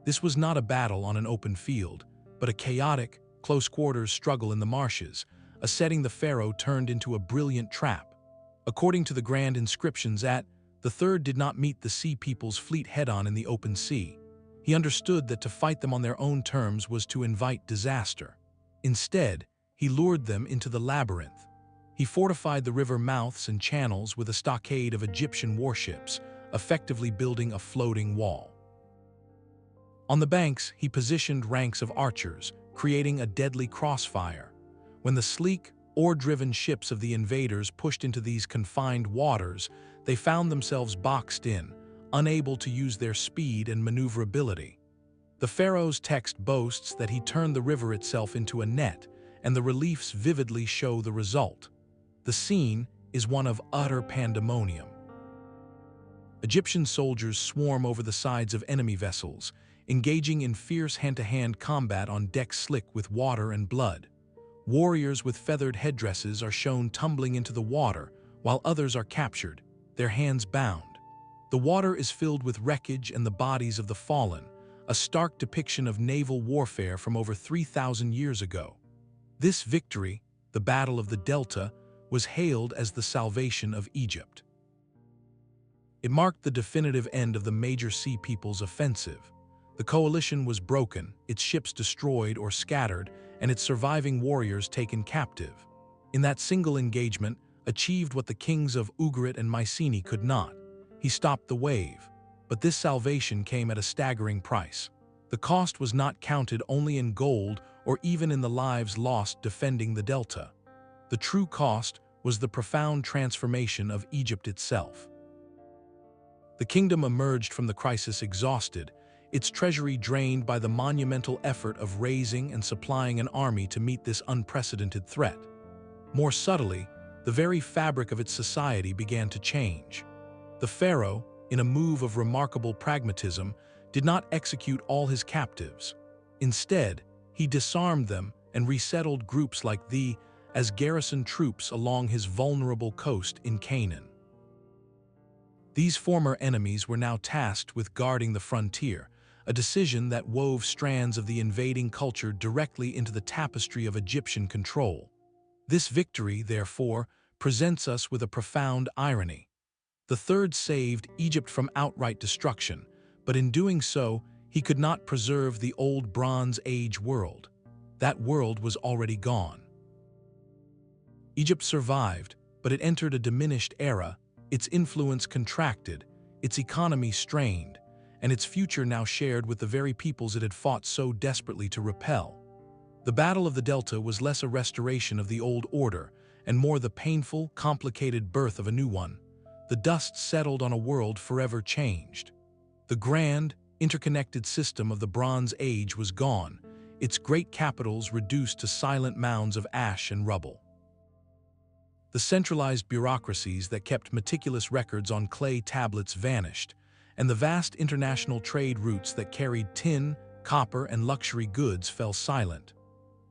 [SPEAKER 1] This was not a battle on an open field, but a chaotic, close-quarters struggle in the marshes, a setting the pharaoh turned into a brilliant trap. According to the grand inscriptions the third did not meet the Sea People's fleet head-on in the open sea. He understood that to fight them on their own terms was to invite disaster. Instead, he lured them into the labyrinth. He fortified the river mouths and channels with a stockade of Egyptian warships, effectively building a floating wall. On the banks, he positioned ranks of archers, creating a deadly crossfire. When the sleek, oar-driven ships of the invaders pushed into these confined waters, they found themselves boxed in, unable to use their speed and maneuverability. The pharaoh's text boasts that he turned the river itself into a net, and the reliefs vividly show the result. The scene is one of utter pandemonium. Egyptian soldiers swarm over the sides of enemy vessels, engaging in fierce hand-to-hand combat on decks slick with water and blood. Warriors with feathered headdresses are shown tumbling into the water, while others are captured, their hands bound. The water is filled with wreckage and the bodies of the fallen, a stark depiction of naval warfare from over 3,000 years ago. This victory, the Battle of the Delta, was hailed as the salvation of Egypt. It marked the definitive end of the major Sea People's offensive. The coalition was broken, its ships destroyed or scattered, and its surviving warriors taken captive. In that single engagement, achieved what the kings of Ugarit and Mycenaean could not. He stopped the wave, but this salvation came at a staggering price. The cost was not counted only in gold or even in the lives lost defending the Delta. The true cost was the profound transformation of Egypt itself. The kingdom emerged from the crisis exhausted, its treasury drained by the monumental effort of raising and supplying an army to meet this unprecedented threat. More subtly, the very fabric of its society began to change. The pharaoh, in a move of remarkable pragmatism, did not execute all his captives. Instead, he disarmed them and resettled groups like as garrison troops along his vulnerable coast in Canaan. These former enemies were now tasked with guarding the frontier, a decision that wove strands of the invading culture directly into the tapestry of Egyptian control. This victory, therefore, presents us with a profound irony. The third saved Egypt from outright destruction, but in doing so, he could not preserve the old Bronze Age world. That world was already gone. Egypt survived, but it entered a diminished era, its influence contracted, its economy strained, and its future now shared with the very peoples it had fought so desperately to repel. The Battle of the Delta was less a restoration of the old order and more the painful, complicated birth of a new one. The dust settled on a world forever changed. The grand, interconnected system of the Bronze Age was gone, its great capitals reduced to silent mounds of ash and rubble. The centralized bureaucracies that kept meticulous records on clay tablets vanished, and the vast international trade routes that carried tin, copper, and luxury goods fell silent.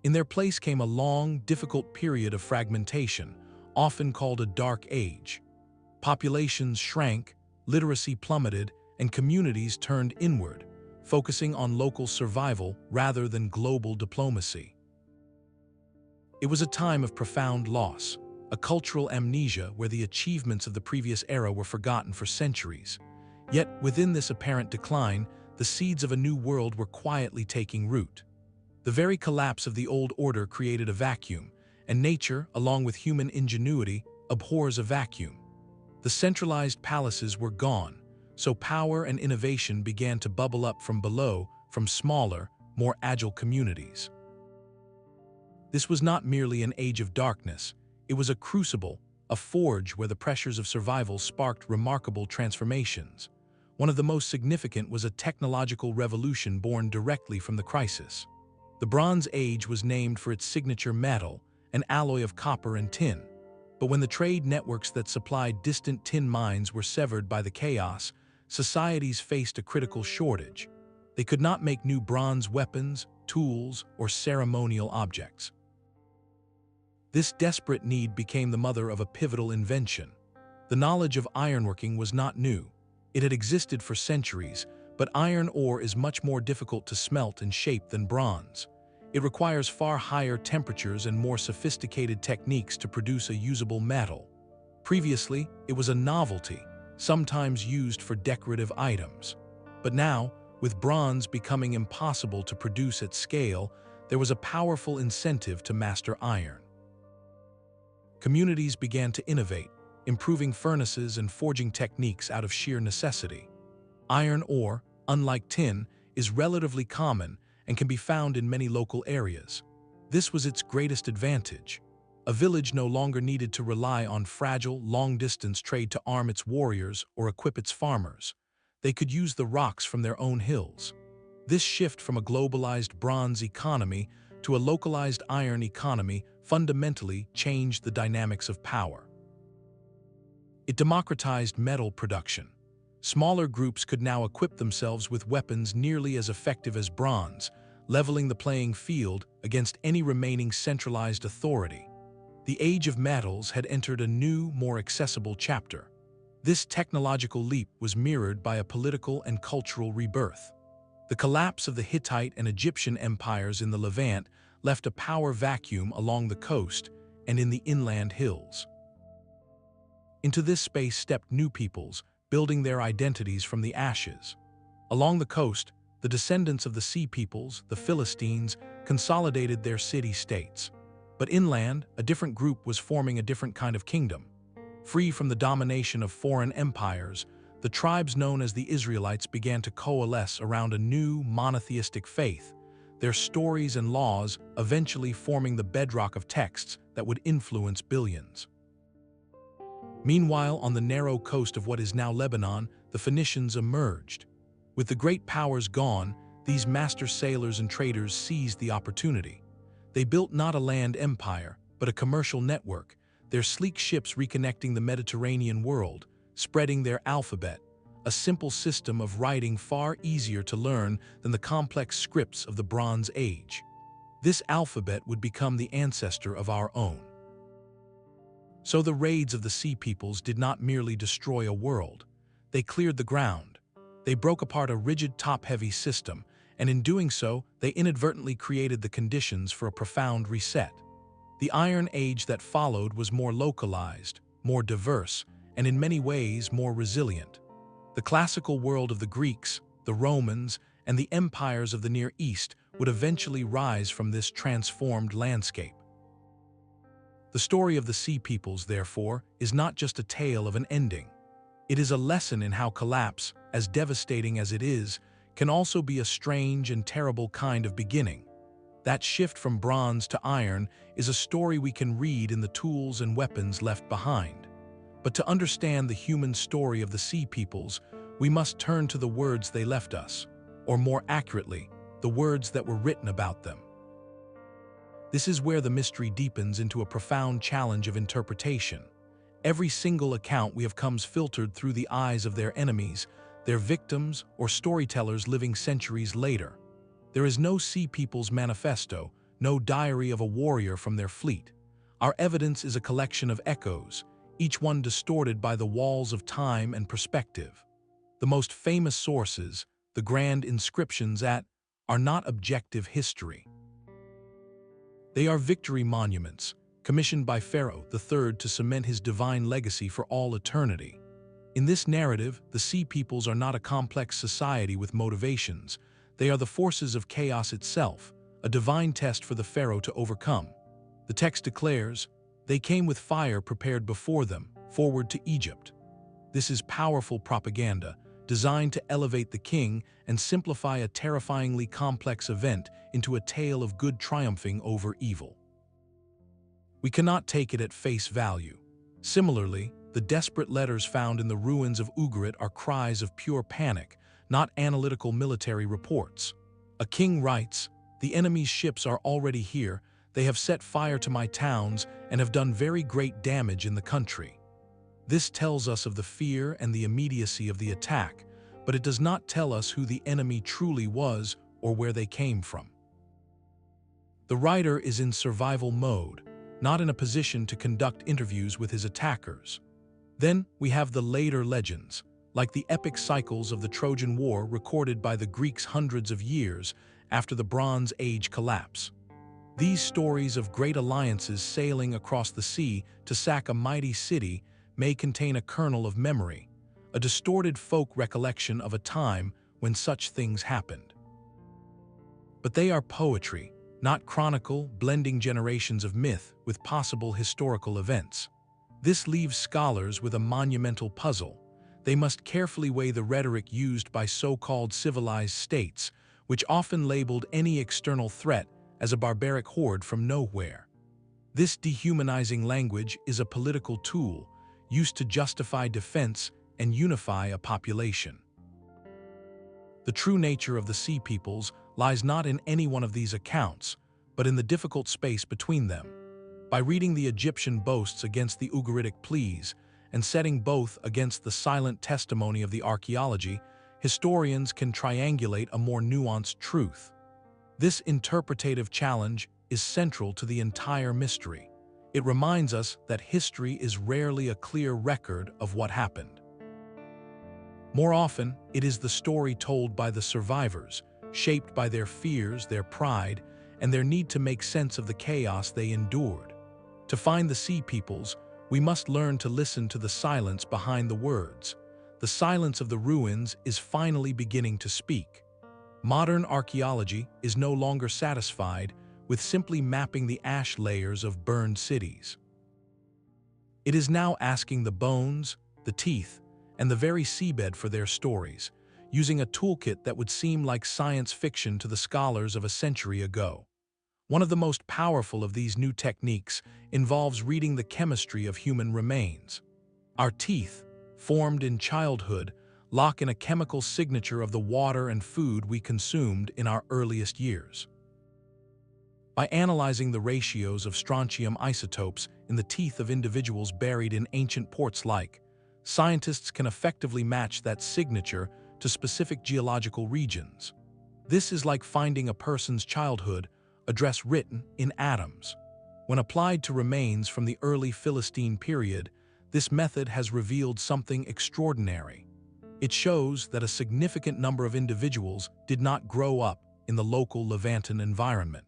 [SPEAKER 1] In their place came a long, difficult period of fragmentation, often called a Dark Age. Populations shrank, literacy plummeted, and communities turned inward, focusing on local survival rather than global diplomacy. It was a time of profound loss, a cultural amnesia where the achievements of the previous era were forgotten for centuries. Yet, within this apparent decline, the seeds of a new world were quietly taking root. The very collapse of the old order created a vacuum, and nature, along with human ingenuity, abhors a vacuum. The centralized palaces were gone, so power and innovation began to bubble up from below, from smaller, more agile communities. This was not merely an age of darkness, it was a crucible, a forge where the pressures of survival sparked remarkable transformations. One of the most significant was a technological revolution born directly from the crisis. The Bronze Age was named for its signature metal, an alloy of copper and tin. But when the trade networks that supplied distant tin mines were severed by the chaos, societies faced a critical shortage. They could not make new bronze weapons, tools, or ceremonial objects. This desperate need became the mother of a pivotal invention. The knowledge of ironworking was not new. It had existed for centuries, but iron ore is much more difficult to smelt and shape than bronze. It requires far higher temperatures and more sophisticated techniques to produce a usable metal. Previously, it was a novelty, sometimes used for decorative items. But now, with bronze becoming impossible to produce at scale, there was a powerful incentive to master iron. Communities began to innovate, improving furnaces and forging techniques out of sheer necessity. Iron ore, unlike tin, is relatively common and can be found in many local areas. This was its greatest advantage. A village no longer needed to rely on fragile, long-distance trade to arm its warriors or equip its farmers. They could use the rocks from their own hills. This shift from a globalized bronze economy to a localized iron economy fundamentally changed the dynamics of power. It democratized metal production. Smaller groups could now equip themselves with weapons nearly as effective as bronze, leveling the playing field against any remaining centralized authority. The Age of Metals had entered a new, more accessible chapter. This technological leap was mirrored by a political and cultural rebirth. The collapse of the Hittite and Egyptian empires in the Levant left a power vacuum along the coast and in the inland hills. Into this space stepped new peoples, building their identities from the ashes. Along the coast, the descendants of the Sea Peoples, the Philistines, consolidated their city-states. But inland, a different group was forming a different kind of kingdom. Free from the domination of foreign empires, the tribes known as the Israelites began to coalesce around a new monotheistic faith, their stories and laws eventually forming the bedrock of texts that would influence billions. Meanwhile, on the narrow coast of what is now Lebanon, the Phoenicians emerged. With the great powers gone, these master sailors and traders seized the opportunity. They built not a land empire, but a commercial network, their sleek ships reconnecting the Mediterranean world, spreading their alphabet, a simple system of writing far easier to learn than the complex scripts of the Bronze Age. This alphabet would become the ancestor of our own. So the raids of the Sea Peoples did not merely destroy a world. They cleared the ground. They broke apart a rigid top-heavy system, and in doing so, they inadvertently created the conditions for a profound reset. The Iron Age that followed was more localized, more diverse, and in many ways more resilient. The classical world of the Greeks, the Romans, and the empires of the Near East would eventually rise from this transformed landscape. The story of the Sea Peoples, therefore, is not just a tale of an ending. It is a lesson in how collapse, as devastating as it is, can also be a strange and terrible kind of beginning. That shift from bronze to iron is a story we can read in the tools and weapons left behind. But to understand the human story of the Sea Peoples, we must turn to the words they left us, or more accurately, the words that were written about them. This is where the mystery deepens into a profound challenge of interpretation. Every single account we have comes filtered through the eyes of their enemies, their victims, or storytellers living centuries later. There is no Sea People's manifesto, no diary of a warrior from their fleet. Our evidence is a collection of echoes, each one distorted by the walls of time and perspective. The most famous sources, the grand inscriptions are not objective history. They are victory monuments, commissioned by Pharaoh III to cement his divine legacy for all eternity. In this narrative, the Sea Peoples are not a complex society with motivations. They are the forces of chaos itself, a divine test for the Pharaoh to overcome. The text declares, "They came with fire prepared before them, forward to Egypt." This is powerful propaganda, designed to elevate the king and simplify a terrifyingly complex event into a tale of good triumphing over evil. We cannot take it at face value. Similarly, the desperate letters found in the ruins of Ugarit are cries of pure panic, not analytical military reports. A king writes, "The enemy's ships are already here. They have set fire to my towns and have done very great damage in the country." This tells us of the fear and the immediacy of the attack, but it does not tell us who the enemy truly was or where they came from. The writer is in survival mode. not in a position to conduct interviews with his attackers. Then we have the later legends, like the epic cycles of the Trojan War recorded by the Greeks hundreds of years after the Bronze Age collapse. These stories of great alliances sailing across the sea to sack a mighty city may contain a kernel of memory, a distorted folk recollection of a time when such things happened. But they are poetry, not chronicle, blending generations of myth with possible historical events. This leaves scholars with a monumental puzzle. They must carefully weigh the rhetoric used by so-called civilized states, which often labeled any external threat as a barbaric horde from nowhere. This dehumanizing language is a political tool used to justify defense and unify a population. The true nature of the Sea Peoples lies not in any one of these accounts, but in the difficult space between them. By reading the Egyptian boasts against the Ugaritic pleas and setting both against the silent testimony of the archaeology, historians can triangulate a more nuanced truth. This interpretative challenge is central to the entire mystery. It reminds us that history is rarely a clear record of what happened. More often, it is the story told by the survivors, shaped by their fears, their pride, and their need to make sense of the chaos they endured. To find the Sea Peoples, we must learn to listen to the silence behind the words. The silence of the ruins is finally beginning to speak. Modern archaeology is no longer satisfied with simply mapping the ash layers of burned cities. It is now asking the bones, the teeth, and the very seabed for their stories, using a toolkit that would seem like science fiction to the scholars of a century ago. One of the most powerful of these new techniques involves reading the chemistry of human remains. Our teeth, formed in childhood, lock in a chemical signature of the water and food we consumed in our earliest years. By analyzing the ratios of strontium isotopes in the teeth of individuals buried in ancient ports scientists can effectively match that signature to specific geological regions. This is like finding a person's childhood address written in atoms. When applied to remains from the early Philistine period, this method has revealed something extraordinary. It shows that a significant number of individuals did not grow up in the local Levantan environment.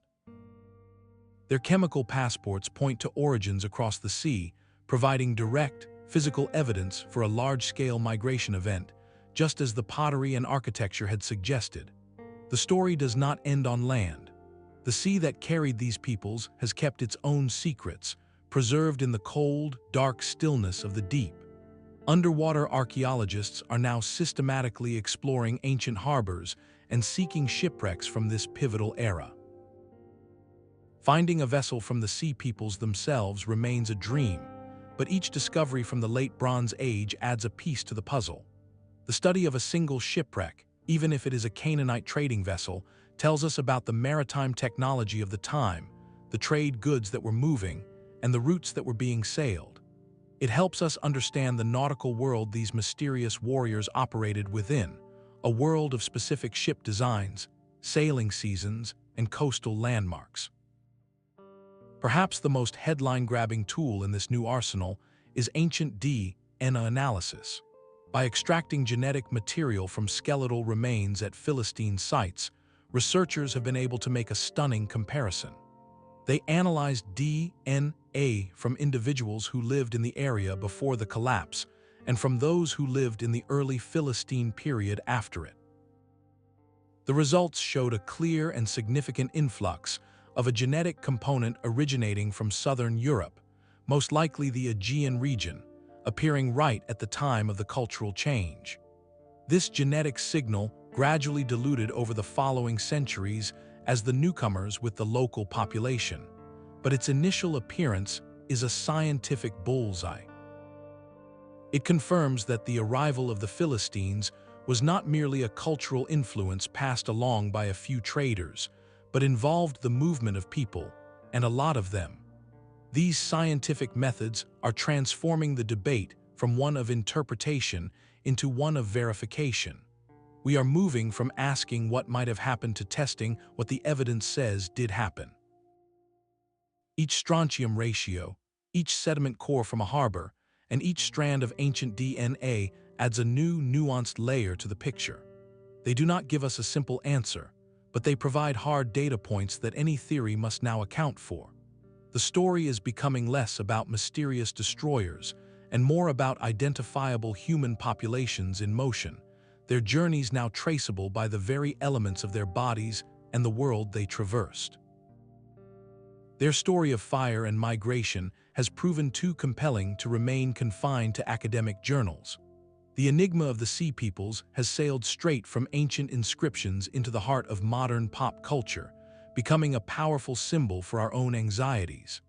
[SPEAKER 1] Their chemical passports point to origins across the sea, providing direct, physical evidence for a large-scale migration event, just as the pottery and architecture had suggested. The story does not end on land. The sea that carried these peoples has kept its own secrets, preserved in the cold, dark stillness of the deep. Underwater archaeologists are now systematically exploring ancient harbors and seeking shipwrecks from this pivotal era. Finding a vessel from the Sea Peoples themselves remains a dream, but each discovery from the late Bronze Age adds a piece to the puzzle. The study of a single shipwreck, even if it is a Canaanite trading vessel, tells us about the maritime technology of the time, the trade goods that were moving, and the routes that were being sailed. It helps us understand the nautical world these mysterious warriors operated within, a world of specific ship designs, sailing seasons, and coastal landmarks. Perhaps the most headline-grabbing tool in this new arsenal is ancient DNA analysis. By extracting genetic material from skeletal remains at Philistine sites, researchers have been able to make a stunning comparison. They analyzed DNA from individuals who lived in the area before the collapse and from those who lived in the early Philistine period after it. The results showed a clear and significant influx of a genetic component originating from southern Europe, most likely the Aegean region, appearing right at the time of the cultural change. This genetic signal gradually diluted over the following centuries as the newcomers with the local population, but its initial appearance is a scientific bullseye. It confirms that the arrival of the Philistines was not merely a cultural influence passed along by a few traders, but involved the movement of people, and a lot of them. These scientific methods are transforming the debate from one of interpretation into one of verification. We are moving from asking what might have happened to testing what the evidence says did happen. Each strontium ratio, each sediment core from a harbor, and each strand of ancient DNA adds a new, nuanced layer to the picture. They do not give us a simple answer, but they provide hard data points that any theory must now account for. The story is becoming less about mysterious destroyers and more about identifiable human populations in motion, their journeys now traceable by the very elements of their bodies and the world they traversed. Their story of fire and migration has proven too compelling to remain confined to academic journals. The enigma of the Sea Peoples has sailed straight from ancient inscriptions into the heart of modern pop culture, becoming a powerful symbol for our own anxieties.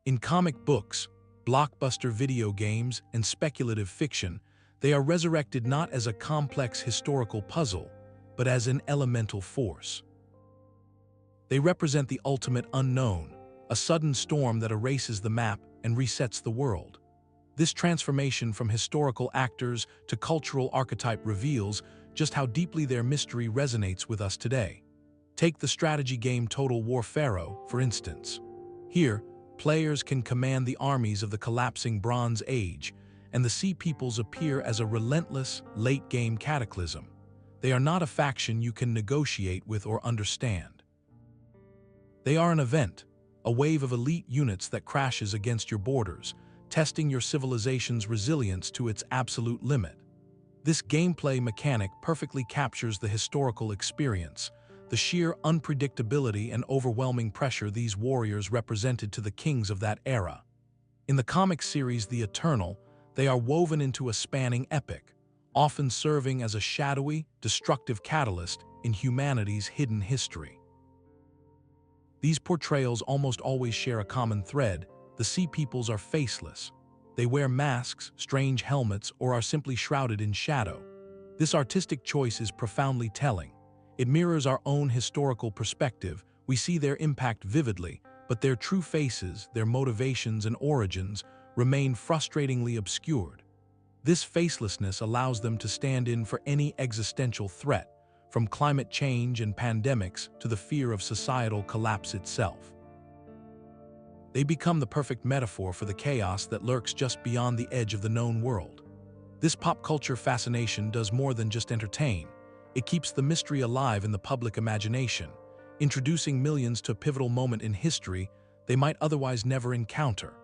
[SPEAKER 1] In comic books, blockbuster video games, and speculative fiction, they are resurrected not as a complex historical puzzle, but as an elemental force. They represent the ultimate unknown, a sudden storm that erases the map and resets the world. This transformation from historical actors to cultural archetype reveals just how deeply their mystery resonates with us today. Take the strategy game Total War Pharaoh, for instance. Here, players can command the armies of the collapsing Bronze Age, and the Sea Peoples appear as a relentless, late-game cataclysm. They are not a faction you can negotiate with or understand. They are an event, a wave of elite units that crashes against your borders, testing your civilization's resilience to its absolute limit. This gameplay mechanic perfectly captures the historical experience, the sheer unpredictability and overwhelming pressure these warriors represented to the kings of that era. In the comic series The Eternal, they are woven into a spanning epic, often serving as a shadowy, destructive catalyst in humanity's hidden history. These portrayals almost always share a common thread: the Sea Peoples are faceless. They wear masks, strange helmets, or are simply shrouded in shadow. This artistic choice is profoundly telling. It mirrors our own historical perspective. We see their impact vividly, but their true faces, their motivations and origins, remain frustratingly obscured. This facelessness allows them to stand in for any existential threat, from climate change and pandemics to the fear of societal collapse itself. They become the perfect metaphor for the chaos that lurks just beyond the edge of the known world. This pop culture fascination does more than just entertain. It keeps the mystery alive in the public imagination, introducing millions to a pivotal moment in history they might otherwise never encounter.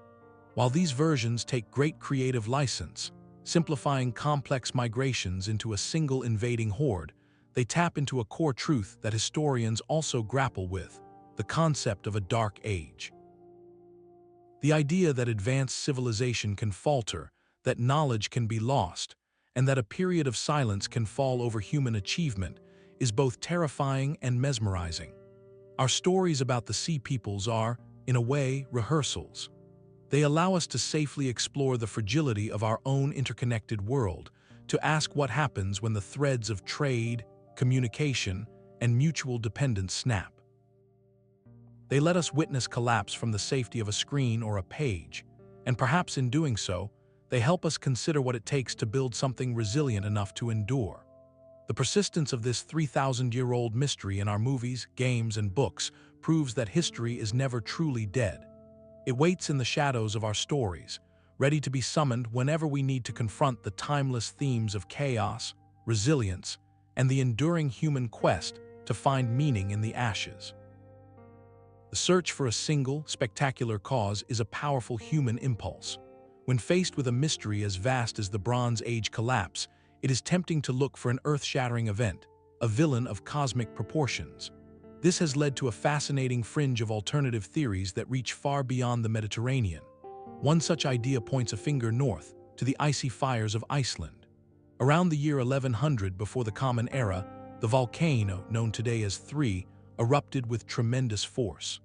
[SPEAKER 1] While these versions take great creative license, simplifying complex migrations into a single invading horde, they tap into a core truth that historians also grapple with: the concept of a dark age. The idea that advanced civilization can falter, that knowledge can be lost, and that a period of silence can fall over human achievement is both terrifying and mesmerizing. Our stories about the Sea Peoples are, in a way, rehearsals. They allow us to safely explore the fragility of our own interconnected world, to ask what happens when the threads of trade, communication, and mutual dependence snap. They let us witness collapse from the safety of a screen or a page, and perhaps in doing so, they help us consider what it takes to build something resilient enough to endure. The persistence of this 3,000-year-old mystery in our movies, games, and books proves that history is never truly dead. It waits in the shadows of our stories, ready to be summoned whenever we need to confront the timeless themes of chaos, resilience, and the enduring human quest to find meaning in the ashes. The search for a single, spectacular cause is a powerful human impulse. When faced with a mystery as vast as the Bronze Age collapse, it is tempting to look for an earth-shattering event, a villain of cosmic proportions. This has led to a fascinating fringe of alternative theories that reach far beyond the Mediterranean. One such idea points a finger north, to the icy fires of Iceland. Around the year 1100 before the Common Era, the volcano, known today as III, erupted with tremendous force.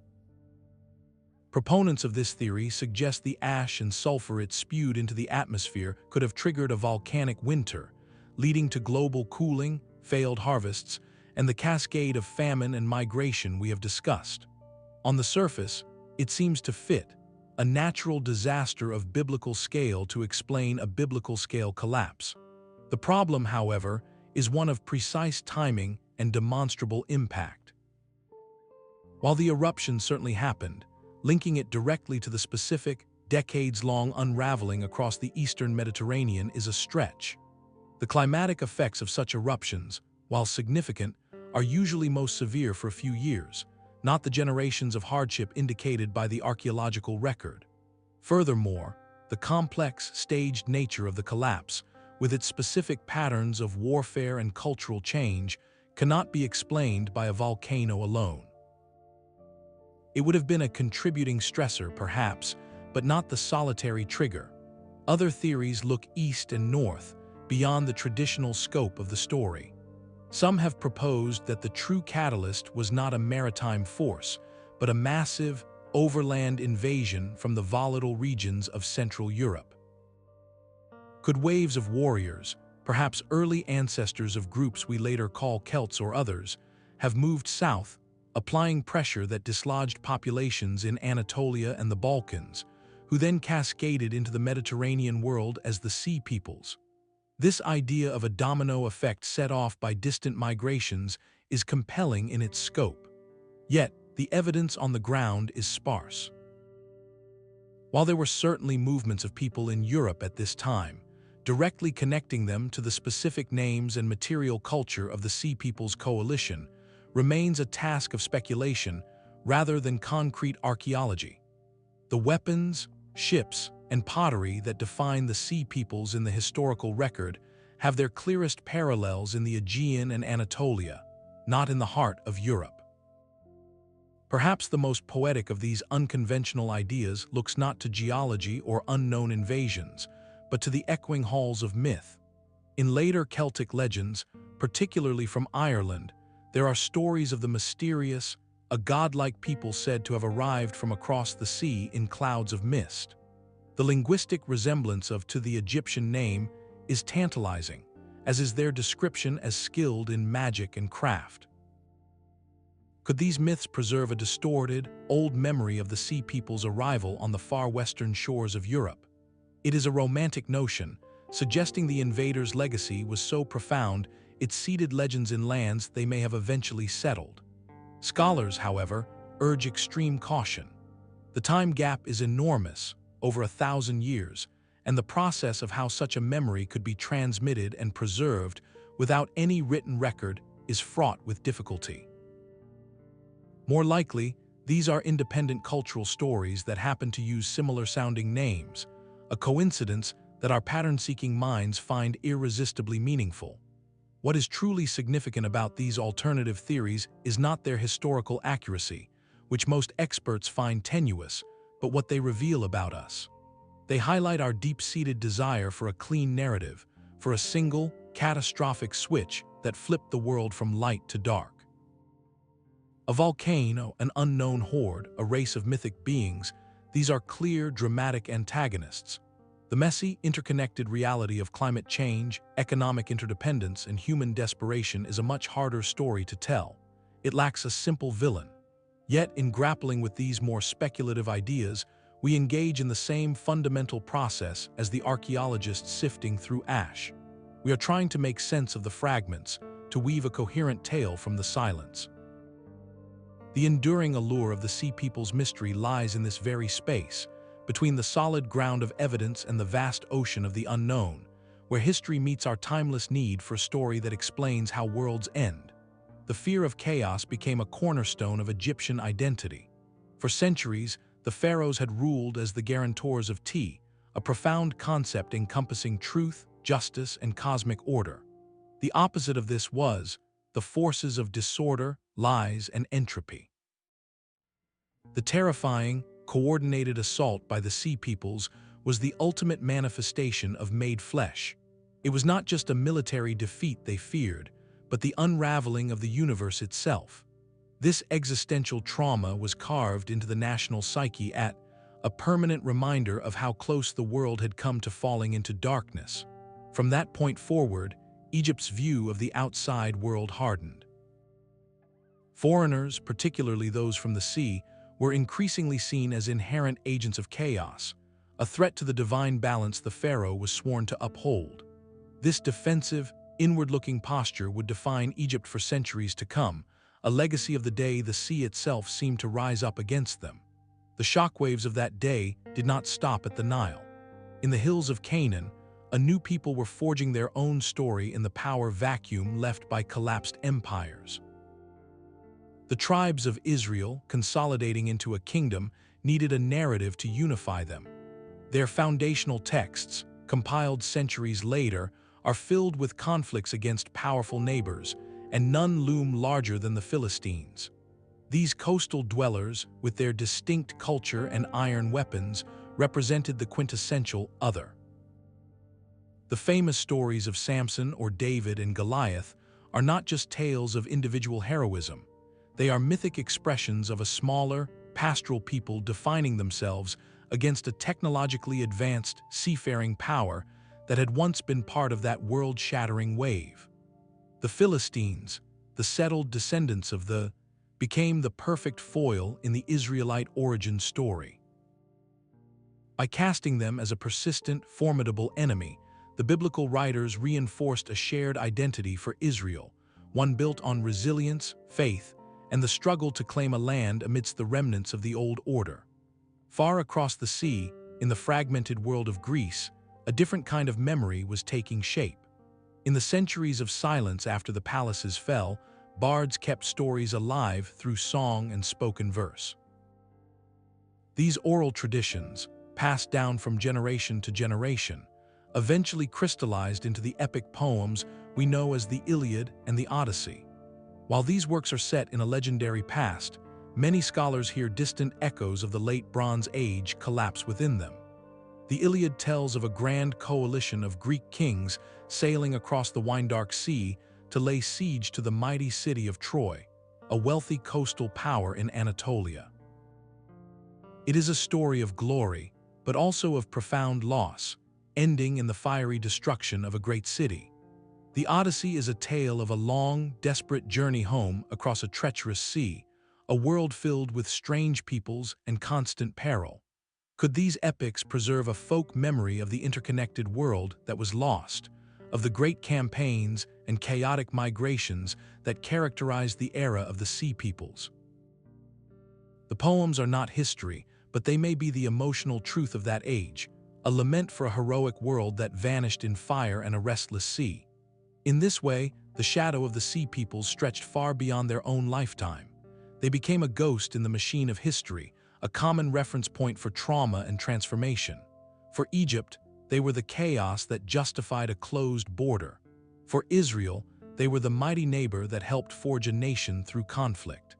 [SPEAKER 1] Proponents of this theory suggest the ash and sulfur it spewed into the atmosphere could have triggered a volcanic winter, leading to global cooling, failed harvests, and the cascade of famine and migration we have discussed. On the surface, it seems to fit, a natural disaster of biblical scale to explain a biblical scale collapse. The problem, however, is one of precise timing and demonstrable impact. While the eruption certainly happened, linking it directly to the specific, decades-long unraveling across the eastern Mediterranean is a stretch. The climatic effects of such eruptions, while significant, are usually most severe for a few years, not the generations of hardship indicated by the archaeological record. Furthermore, the complex, staged nature of the collapse, with its specific patterns of warfare and cultural change, cannot be explained by a volcano alone. It would have been a contributing stressor, perhaps, but not the solitary trigger. Other theories look east and north, beyond the traditional scope of the story. Some have proposed that the true catalyst was not a maritime force, but a massive, overland invasion from the volatile regions of Central Europe. Could waves of warriors, perhaps early ancestors of groups we later call Celts or others, have moved south, applying pressure that dislodged populations in Anatolia and the Balkans, who then cascaded into the Mediterranean world as the Sea Peoples? This idea of a domino effect set off by distant migrations is compelling in its scope. Yet, the evidence on the ground is sparse. While there were certainly movements of people in Europe at this time, directly connecting them to the specific names and material culture of the Sea Peoples coalition remains a task of speculation rather than concrete archaeology. The weapons, ships, and pottery that define the Sea Peoples in the historical record have their clearest parallels in the Aegean and Anatolia, not in the heart of Europe. Perhaps the most poetic of these unconventional ideas looks not to geology or unknown invasions, but to the echoing halls of myth. In later Celtic legends, particularly from Ireland, there are stories of the mysterious, a godlike people said to have arrived from across the sea in clouds of mist. The linguistic resemblance to the Egyptian name is tantalizing, as is their description as skilled in magic and craft. Could these myths preserve a distorted, old memory of the Sea Peoples' arrival on the far western shores of Europe? It is a romantic notion, suggesting the invaders' legacy was so profound it seeded legends in lands they may have eventually settled. Scholars, however, urge extreme caution. The time gap is enormous, over 1,000 years, and the process of how such a memory could be transmitted and preserved without any written record is fraught with difficulty. More likely, these are independent cultural stories that happen to use similar-sounding names, a coincidence that our pattern-seeking minds find irresistibly meaningful. What is truly significant about these alternative theories is not their historical accuracy, which most experts find tenuous, but what they reveal about us. They highlight our deep-seated desire for a clean narrative, for a single, catastrophic switch that flipped the world from light to dark. A volcano, an unknown horde, a race of mythic beings, these are clear, dramatic antagonists. The messy, interconnected reality of climate change, economic interdependence, and human desperation is a much harder story to tell. It lacks a simple villain. Yet, in grappling with these more speculative ideas, we engage in the same fundamental process as the archaeologists sifting through ash. We are trying to make sense of the fragments, to weave a coherent tale from the silence. The enduring allure of the Sea Peoples' mystery lies in this very space, between the solid ground of evidence and the vast ocean of the unknown, where history meets our timeless need for a story that explains how worlds end. The fear of chaos became a cornerstone of Egyptian identity. For centuries, the pharaohs had ruled as the guarantors of Ti, a profound concept encompassing truth, justice, and cosmic order. The opposite of this was the forces of disorder, lies, and entropy. The terrifying, coordinated assault by the Sea Peoples was the ultimate manifestation of made flesh. It was not just a military defeat they feared, but the unraveling of the universe itself. This existential trauma was carved into the national psyche at a permanent reminder of how close the world had come to falling into darkness. From that point forward, Egypt's view of the outside world hardened. Foreigners, particularly those from the sea, were increasingly seen as inherent agents of chaos, a threat to the divine balance the pharaoh was sworn to uphold. This defensive, inward-looking posture would define Egypt for centuries to come, a legacy of the day the sea itself seemed to rise up against them. The shockwaves of that day did not stop at the Nile. In the hills of Canaan, a new people were forging their own story in the power vacuum left by collapsed empires. The tribes of Israel, consolidating into a kingdom, needed a narrative to unify them. Their foundational texts, compiled centuries later, are filled with conflicts against powerful neighbors, and none loom larger than the Philistines. These coastal dwellers, with their distinct culture and iron weapons, represented the quintessential other. The famous stories of Samson or David and Goliath are not just tales of individual heroism. They are mythic expressions of a smaller, pastoral people defining themselves against a technologically advanced seafaring power that had once been part of that world-shattering wave. The Philistines, the settled descendants of the, became the perfect foil in the Israelite origin story. By casting them as a persistent, formidable enemy, the biblical writers reinforced a shared identity for Israel, one built on resilience, faith, and the struggle to claim a land amidst the remnants of the old order. Far across the sea, in the fragmented world of Greece, a different kind of memory was taking shape. In the centuries of silence after the palaces fell, bards kept stories alive through song and spoken verse. These oral traditions, passed down from generation to generation, eventually crystallized into the epic poems we know as the Iliad and the Odyssey. While these works are set in a legendary past, many scholars hear distant echoes of the late Bronze Age collapse within them. The Iliad tells of a grand coalition of Greek kings sailing across the wine-dark sea to lay siege to the mighty city of Troy, a wealthy coastal power in Anatolia. It is a story of glory, but also of profound loss, ending in the fiery destruction of a great city. The Odyssey is a tale of a long, desperate journey home across a treacherous sea, a world filled with strange peoples and constant peril. Could these epics preserve a folk memory of the interconnected world that was lost, of the great campaigns and chaotic migrations that characterized the era of the Sea Peoples? The poems are not history, but they may be the emotional truth of that age, a lament for a heroic world that vanished in fire and a restless sea. In this way, the shadow of the Sea Peoples stretched far beyond their own lifetime. They became a ghost in the machine of history, a common reference point for trauma and transformation. For Egypt, they were the chaos that justified a closed border. For Israel, they were the mighty neighbor that helped forge a nation through conflict.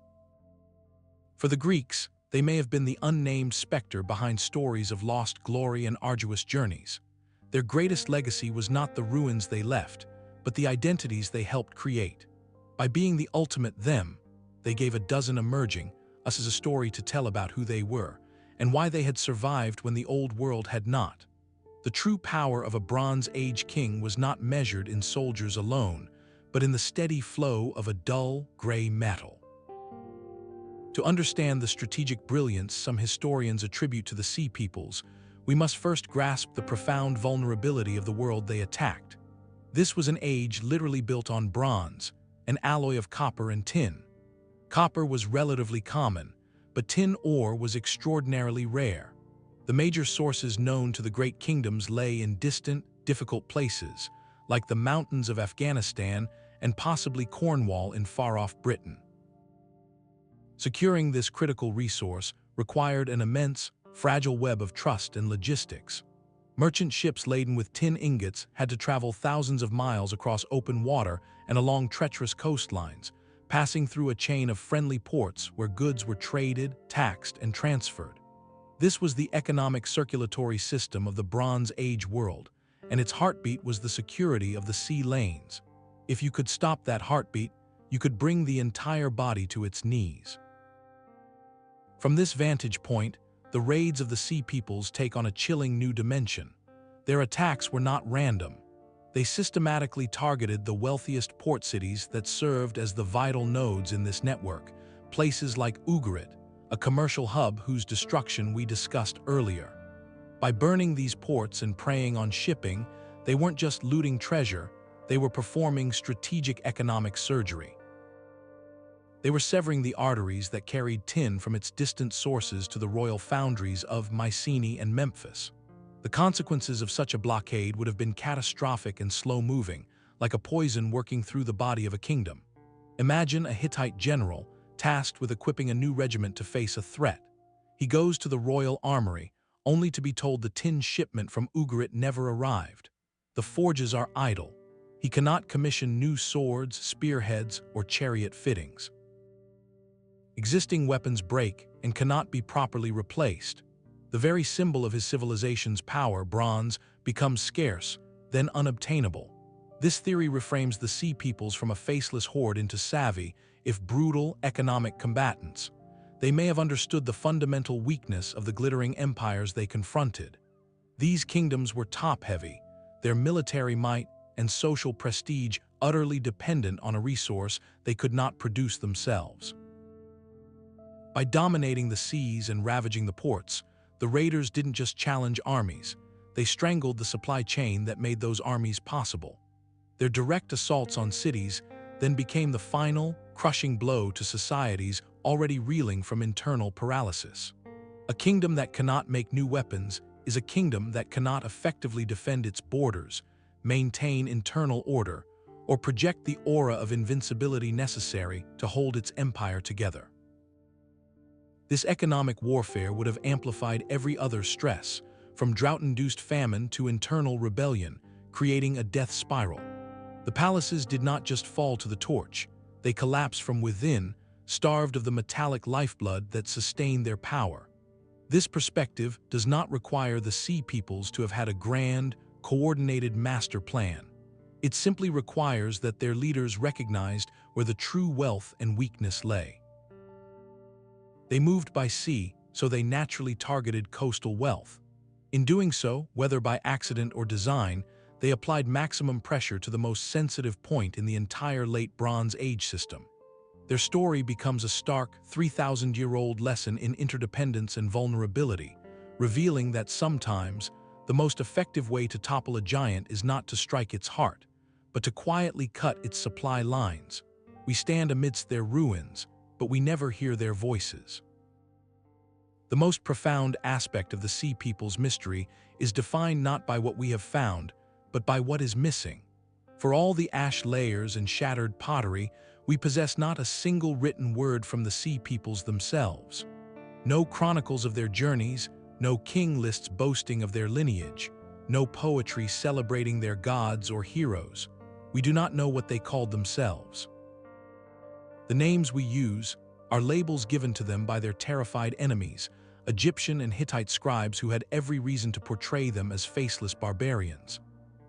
[SPEAKER 1] For the Greeks, they may have been the unnamed specter behind stories of lost glory and arduous journeys. Their greatest legacy was not the ruins they left, but the identities they helped create. By being the ultimate them, they gave a dozen emerging us as a story to tell about who they were and why they had survived when the old world had not. The true power of a Bronze Age king was not measured in soldiers alone, but in the steady flow of a dull, gray metal. To understand the strategic brilliance some historians attribute to the Sea Peoples, we must first grasp the profound vulnerability of the world they attacked. This was an age literally built on bronze, an alloy of copper and tin. Copper was relatively common, but tin ore was extraordinarily rare. The major sources known to the great kingdoms lay in distant, difficult places, like the mountains of Afghanistan and possibly Cornwall in far-off Britain. Securing this critical resource required an immense, fragile web of trust and logistics. Merchant ships laden with tin ingots had to travel thousands of miles across open water and along treacherous coastlines, passing through a chain of friendly ports where goods were traded, taxed, and transferred. This was the economic circulatory system of the Bronze Age world, and its heartbeat was the security of the sea lanes. If you could stop that heartbeat, you could bring the entire body to its knees. From this vantage point, the raids of the Sea Peoples take on a chilling new dimension. Their attacks were not random. They systematically targeted the wealthiest port cities that served as the vital nodes in this network, places like Ugarit, a commercial hub whose destruction we discussed earlier. By burning these ports and preying on shipping, they weren't just looting treasure, they were performing strategic economic surgery. They were severing the arteries that carried tin from its distant sources to the royal foundries of Mycenae and Memphis. The consequences of such a blockade would have been catastrophic and slow-moving, like a poison working through the body of a kingdom. Imagine a Hittite general tasked with equipping a new regiment to face a threat. He goes to the royal armory, only to be told the tin shipment from Ugarit never arrived. The forges are idle. He cannot commission new swords, spearheads, or chariot fittings. Existing weapons break and cannot be properly replaced. The very symbol of his civilization's power, bronze, becomes scarce, then unobtainable. This theory reframes the sea peoples from a faceless horde into savvy, if brutal, economic combatants. They may have understood the fundamental weakness of the glittering empires they confronted. These kingdoms were top-heavy, their military might and social prestige utterly dependent on a resource they could not produce themselves. By dominating the seas and ravaging the ports, the raiders didn't just challenge armies, they strangled the supply chain that made those armies possible. Their direct assaults on cities then became the final, crushing blow to societies already reeling from internal paralysis. A kingdom that cannot make new weapons is a kingdom that cannot effectively defend its borders, maintain internal order, or project the aura of invincibility necessary to hold its empire together. This economic warfare would have amplified every other stress, from drought-induced famine to internal rebellion, creating a death spiral. The palaces did not just fall to the torch, they collapsed from within, starved of the metallic lifeblood that sustained their power. This perspective does not require the sea peoples to have had a grand, coordinated master plan. It simply requires that their leaders recognized where the true wealth and weakness lay. They moved by sea, so they naturally targeted coastal wealth. In doing so, whether by accident or design, they applied maximum pressure to the most sensitive point in the entire Late Bronze Age system. Their story becomes a stark, 3,000-year-old lesson in interdependence and vulnerability, revealing that sometimes the most effective way to topple a giant is not to strike its heart, but to quietly cut its supply lines. We stand amidst their ruins, but we never hear their voices. The most profound aspect of the Sea People's mystery is defined not by what we have found, but by what is missing. For all the ash layers and shattered pottery, we possess not a single written word from the Sea Peoples themselves. No chronicles of their journeys, no king lists boasting of their lineage, no poetry celebrating their gods or heroes. We do not know what they called themselves. The names we use are labels given to them by their terrified enemies, Egyptian and Hittite scribes who had every reason to portray them as faceless barbarians.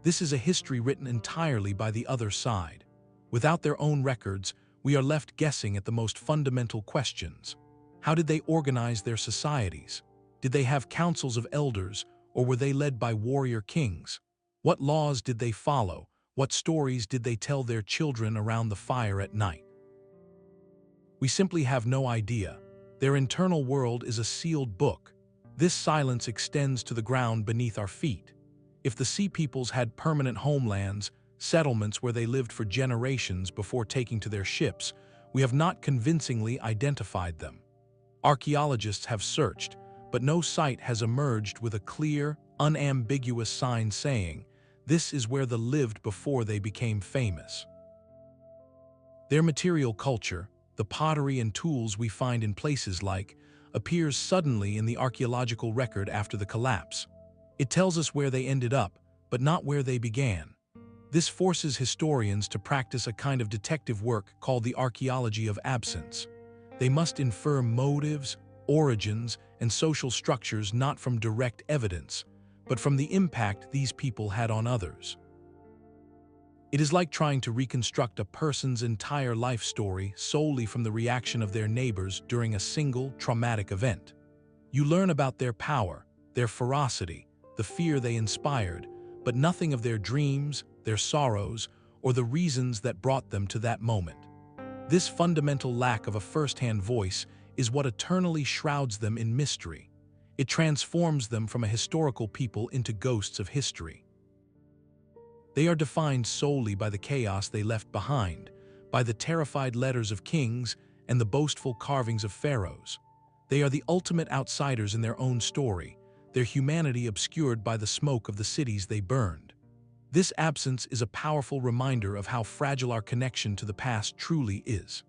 [SPEAKER 1] This is a history written entirely by the other side. Without their own records, we are left guessing at the most fundamental questions. How did they organize their societies? Did they have councils of elders, or were they led by warrior kings? What laws did they follow? What stories did they tell their children around the fire at night? We simply have no idea. Their internal world is a sealed book. This silence extends to the ground beneath our feet. If the Sea Peoples had permanent homelands, settlements where they lived for generations before taking to their ships, we have not convincingly identified them. Archaeologists have searched, but no site has emerged with a clear, unambiguous sign saying, "This is where they lived before they became famous." Their material culture, the pottery and tools we find in places like, appears suddenly in the archaeological record after the collapse. It tells us where they ended up, but not where they began. This forces historians to practice a kind of detective work called the archaeology of absence. They must infer motives, origins, and social structures not from direct evidence, but from the impact these people had on others. It is like trying to reconstruct a person's entire life story solely from the reaction of their neighbors during a single traumatic event. You learn about their power, their ferocity, the fear they inspired, but nothing of their dreams, their sorrows, or the reasons that brought them to that moment. This fundamental lack of a first-hand voice is what eternally shrouds them in mystery. It transforms them from a historical people into ghosts of history. They are defined solely by the chaos they left behind, by the terrified letters of kings, and the boastful carvings of pharaohs. They are the ultimate outsiders in their own story, their humanity obscured by the smoke of the cities they burned. This absence is a powerful reminder of how fragile our connection to the past truly is.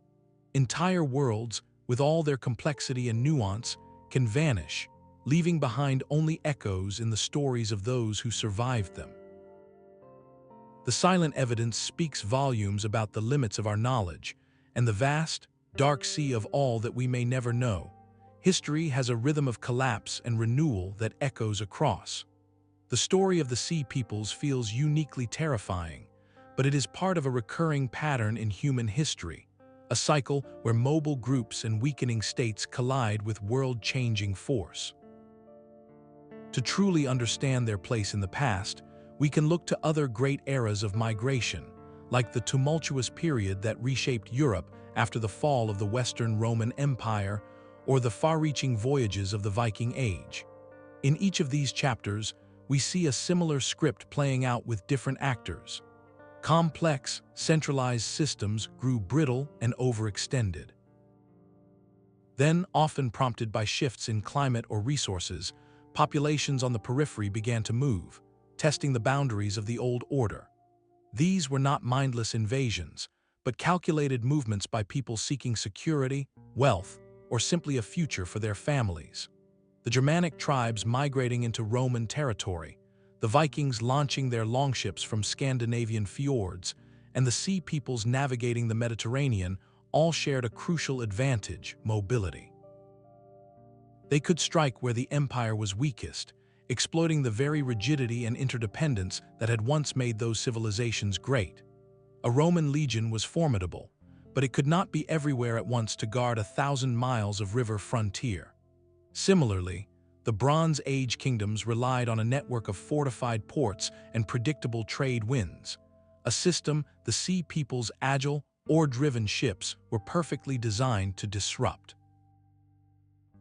[SPEAKER 1] Entire worlds, with all their complexity and nuance, can vanish, leaving behind only echoes in the stories of those who survived them. The silent evidence speaks volumes about the limits of our knowledge and the vast, dark sea of all that we may never know. History has a rhythm of collapse and renewal that echoes across. The story of the Sea Peoples feels uniquely terrifying, but it is part of a recurring pattern in human history, a cycle where mobile groups and weakening states collide with world-changing force. To truly understand their place in the past, we can look to other great eras of migration, like the tumultuous period that reshaped Europe after the fall of the Western Roman Empire, or the far-reaching voyages of the Viking Age. In each of these chapters, we see a similar script playing out with different actors. Complex, centralized systems grew brittle and overextended. Then, often prompted by shifts in climate or resources, populations on the periphery began to move, testing the boundaries of the old order. These were not mindless invasions, but calculated movements by people seeking security, wealth, or simply a future for their families. The Germanic tribes migrating into Roman territory, the Vikings launching their longships from Scandinavian fjords, and the Sea Peoples navigating the Mediterranean all shared a crucial advantage: mobility. They could strike where the empire was weakest, exploiting the very rigidity and interdependence that had once made those civilizations great. A Roman legion was formidable, but it could not be everywhere at once to guard 1,000 miles of river frontier. Similarly, the Bronze Age kingdoms relied on a network of fortified ports and predictable trade winds, a system the Sea Peoples' agile, oar-driven ships were perfectly designed to disrupt.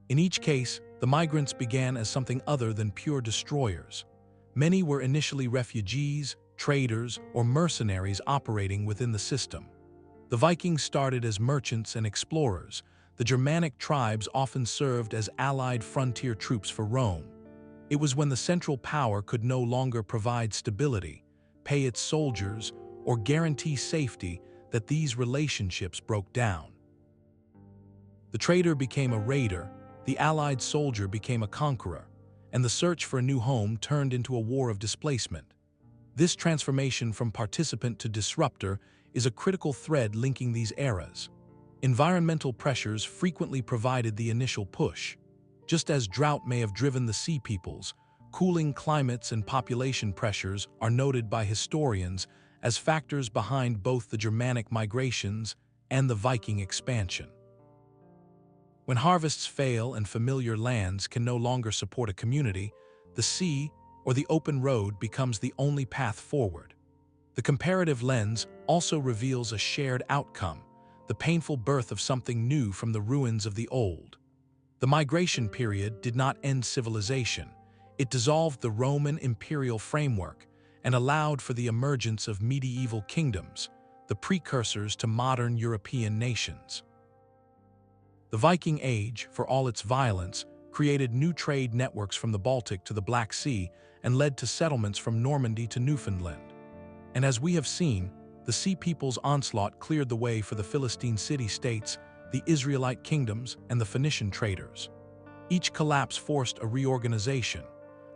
[SPEAKER 1] In each case, the migrants began as something other than pure destroyers. Many were initially refugees, traders, or mercenaries operating within the system. The Vikings started as merchants and explorers. The Germanic tribes often served as allied frontier troops for Rome. It was when the central power could no longer provide stability, pay its soldiers, or guarantee safety that these relationships broke down. The trader became a raider, the allied soldier became a conqueror, and the search for a new home turned into a war of displacement. This transformation from participant to disruptor is a critical thread linking these eras. Environmental pressures frequently provided the initial push. Just as drought may have driven the Sea Peoples, cooling climates and population pressures are noted by historians as factors behind both the Germanic migrations and the Viking expansion. When harvests fail and familiar lands can no longer support a community, the sea or the open road becomes the only path forward. The comparative lens also reveals a shared outcome, the painful birth of something new from the ruins of the old. The migration period did not end civilization. It dissolved the Roman imperial framework and allowed for the emergence of medieval kingdoms, the precursors to modern European nations. The Viking Age, for all its violence, created new trade networks from the Baltic to the Black Sea and led to settlements from Normandy to Newfoundland. And as we have seen, the Sea Peoples' onslaught cleared the way for the Philistine city-states, the Israelite kingdoms, and the Phoenician traders. Each collapse forced a reorganization,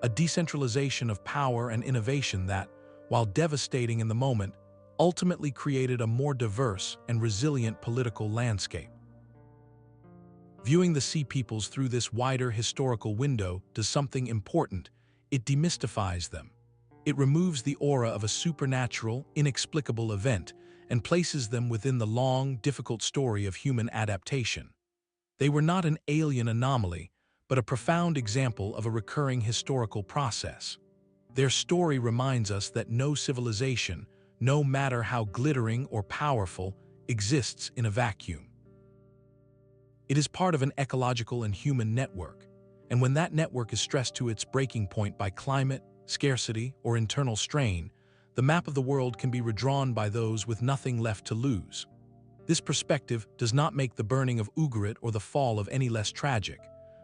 [SPEAKER 1] a decentralization of power and innovation that, while devastating in the moment, ultimately created a more diverse and resilient political landscape. Viewing the Sea Peoples through this wider historical window does something important. It demystifies them. It removes the aura of a supernatural, inexplicable event and places them within the long, difficult story of human adaptation. They were not an alien anomaly, but a profound example of a recurring historical process. Their story reminds us that no civilization, no matter how glittering or powerful, exists in a vacuum. It is part of an ecological and human network, and when that network is stressed to its breaking point by climate, scarcity, or internal strain, the map of the world can be redrawn by those with nothing left to lose. This perspective does not make the burning of Ugarit or the fall of any less tragic,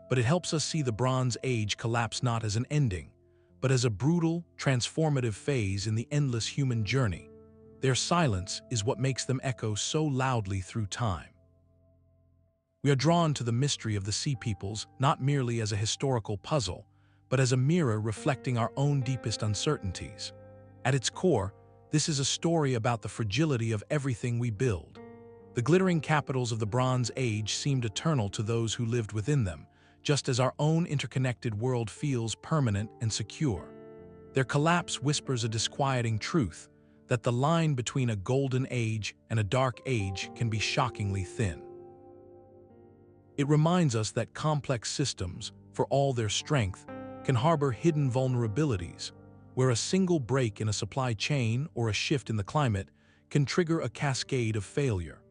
[SPEAKER 1] but it helps us see the Bronze Age collapse not as an ending, but as a brutal, transformative phase in the endless human journey. Their silence is what makes them echo so loudly through time. We are drawn to the mystery of the Sea Peoples not merely as a historical puzzle, but as a mirror reflecting our own deepest uncertainties. At its core, this is a story about the fragility of everything we build. The glittering capitals of the Bronze Age seemed eternal to those who lived within them, just as our own interconnected world feels permanent and secure. Their collapse whispers a disquieting truth, that the line between a golden age and a dark age can be shockingly thin. It reminds us that complex systems, for all their strength, can harbor hidden vulnerabilities, where a single break in a supply chain or a shift in the climate can trigger a cascade of failure.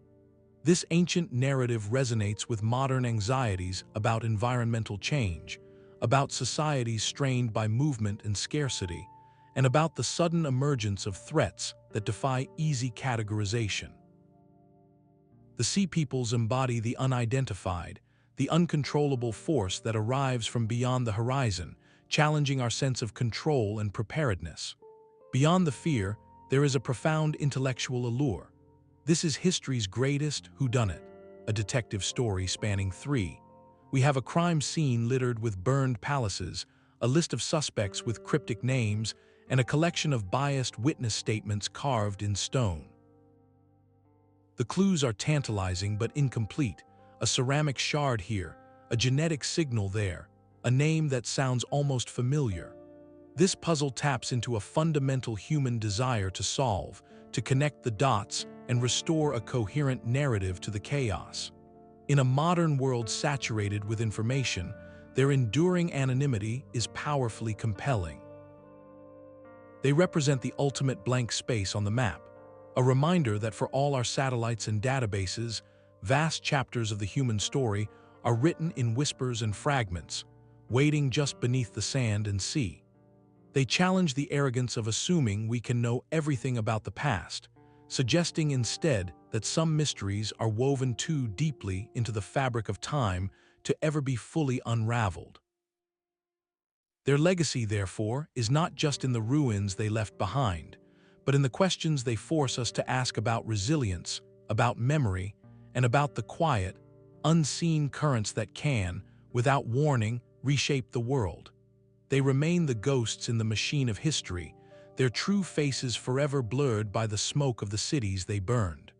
[SPEAKER 1] This ancient narrative resonates with modern anxieties about environmental change, about societies strained by movement and scarcity, and about the sudden emergence of threats that defy easy categorization. The Sea Peoples embody the unidentified, the uncontrollable force that arrives from beyond the horizon, challenging our sense of control and preparedness. Beyond the fear, there is a profound intellectual allure. This is history's greatest whodunit, a detective story spanning 3. We have a crime scene littered with burned palaces, a list of suspects with cryptic names, and a collection of biased witness statements carved in stone. The clues are tantalizing but incomplete, a ceramic shard here, a genetic signal there, a name that sounds almost familiar. This puzzle taps into a fundamental human desire to solve, to connect the dots and restore a coherent narrative to the chaos. In a modern world saturated with information, their enduring anonymity is powerfully compelling. They represent the ultimate blank space on the map, a reminder that for all our satellites and databases, vast chapters of the human story are written in whispers and fragments, waiting just beneath the sand and sea. They challenge the arrogance of assuming we can know everything about the past, suggesting instead that some mysteries are woven too deeply into the fabric of time to ever be fully unraveled. Their legacy, therefore, is not just in the ruins they left behind, but in the questions they force us to ask about resilience, about memory, and about the quiet, unseen currents that can, without warning, reshape the world. They remain the ghosts in the machine of history, their true faces forever blurred by the smoke of the cities they burned.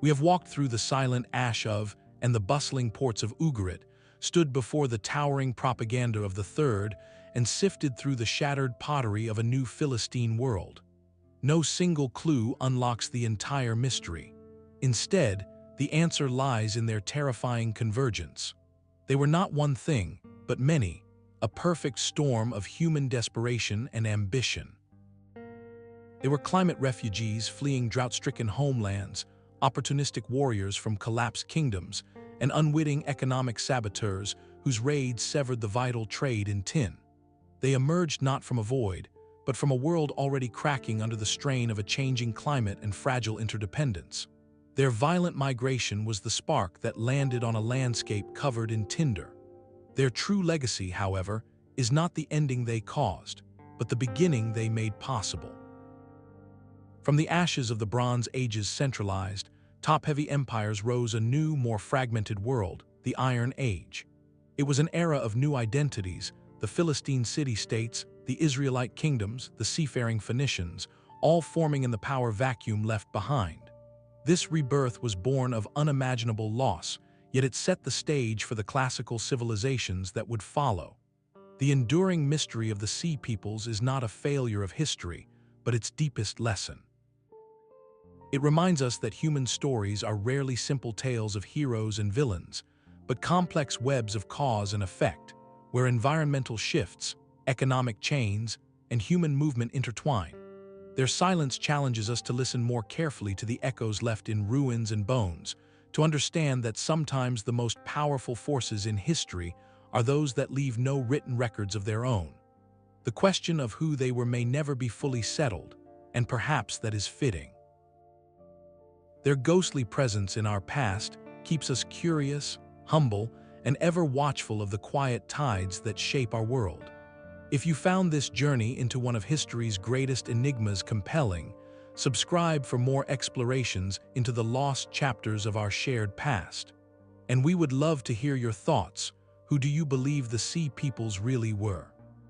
[SPEAKER 1] We have walked through the silent ash of and the bustling ports of Ugarit, stood before the towering propaganda of the Third, and sifted through the shattered pottery of a new Philistine world. No single clue unlocks the entire mystery. Instead, the answer lies in their terrifying convergence. They were not one thing, but many, a perfect storm of human desperation and ambition. They were climate refugees fleeing drought-stricken homelands, opportunistic warriors from collapsed kingdoms, and unwitting economic saboteurs whose raids severed the vital trade in tin. They emerged not from a void, but from a world already cracking under the strain of a changing climate and fragile interdependence. Their violent migration was the spark that landed on a landscape covered in tinder. Their true legacy, however, is not the ending they caused, but the beginning they made possible. From the ashes of the Bronze Age's centralized, top-heavy empires rose a new, more fragmented world, the Iron Age. It was an era of new identities, the Philistine city-states, the Israelite kingdoms, the seafaring Phoenicians, all forming in the power vacuum left behind. This rebirth was born of unimaginable loss, yet it set the stage for the classical civilizations that would follow. The enduring mystery of the Sea Peoples is not a failure of history, but its deepest lesson. It reminds us that human stories are rarely simple tales of heroes and villains, but complex webs of cause and effect, where environmental shifts, economic chains, and human movement intertwine. Their silence challenges us to listen more carefully to the echoes left in ruins and bones, to understand that sometimes the most powerful forces in history are those that leave no written records of their own. The question of who they were may never be fully settled, and perhaps that is fitting. Their ghostly presence in our past keeps us curious, humble, and ever watchful of the quiet tides that shape our world. If you found this journey into one of history's greatest enigmas compelling, subscribe for more explorations into the lost chapters of our shared past. And we would love to hear your thoughts. Who do you believe the Sea Peoples really were?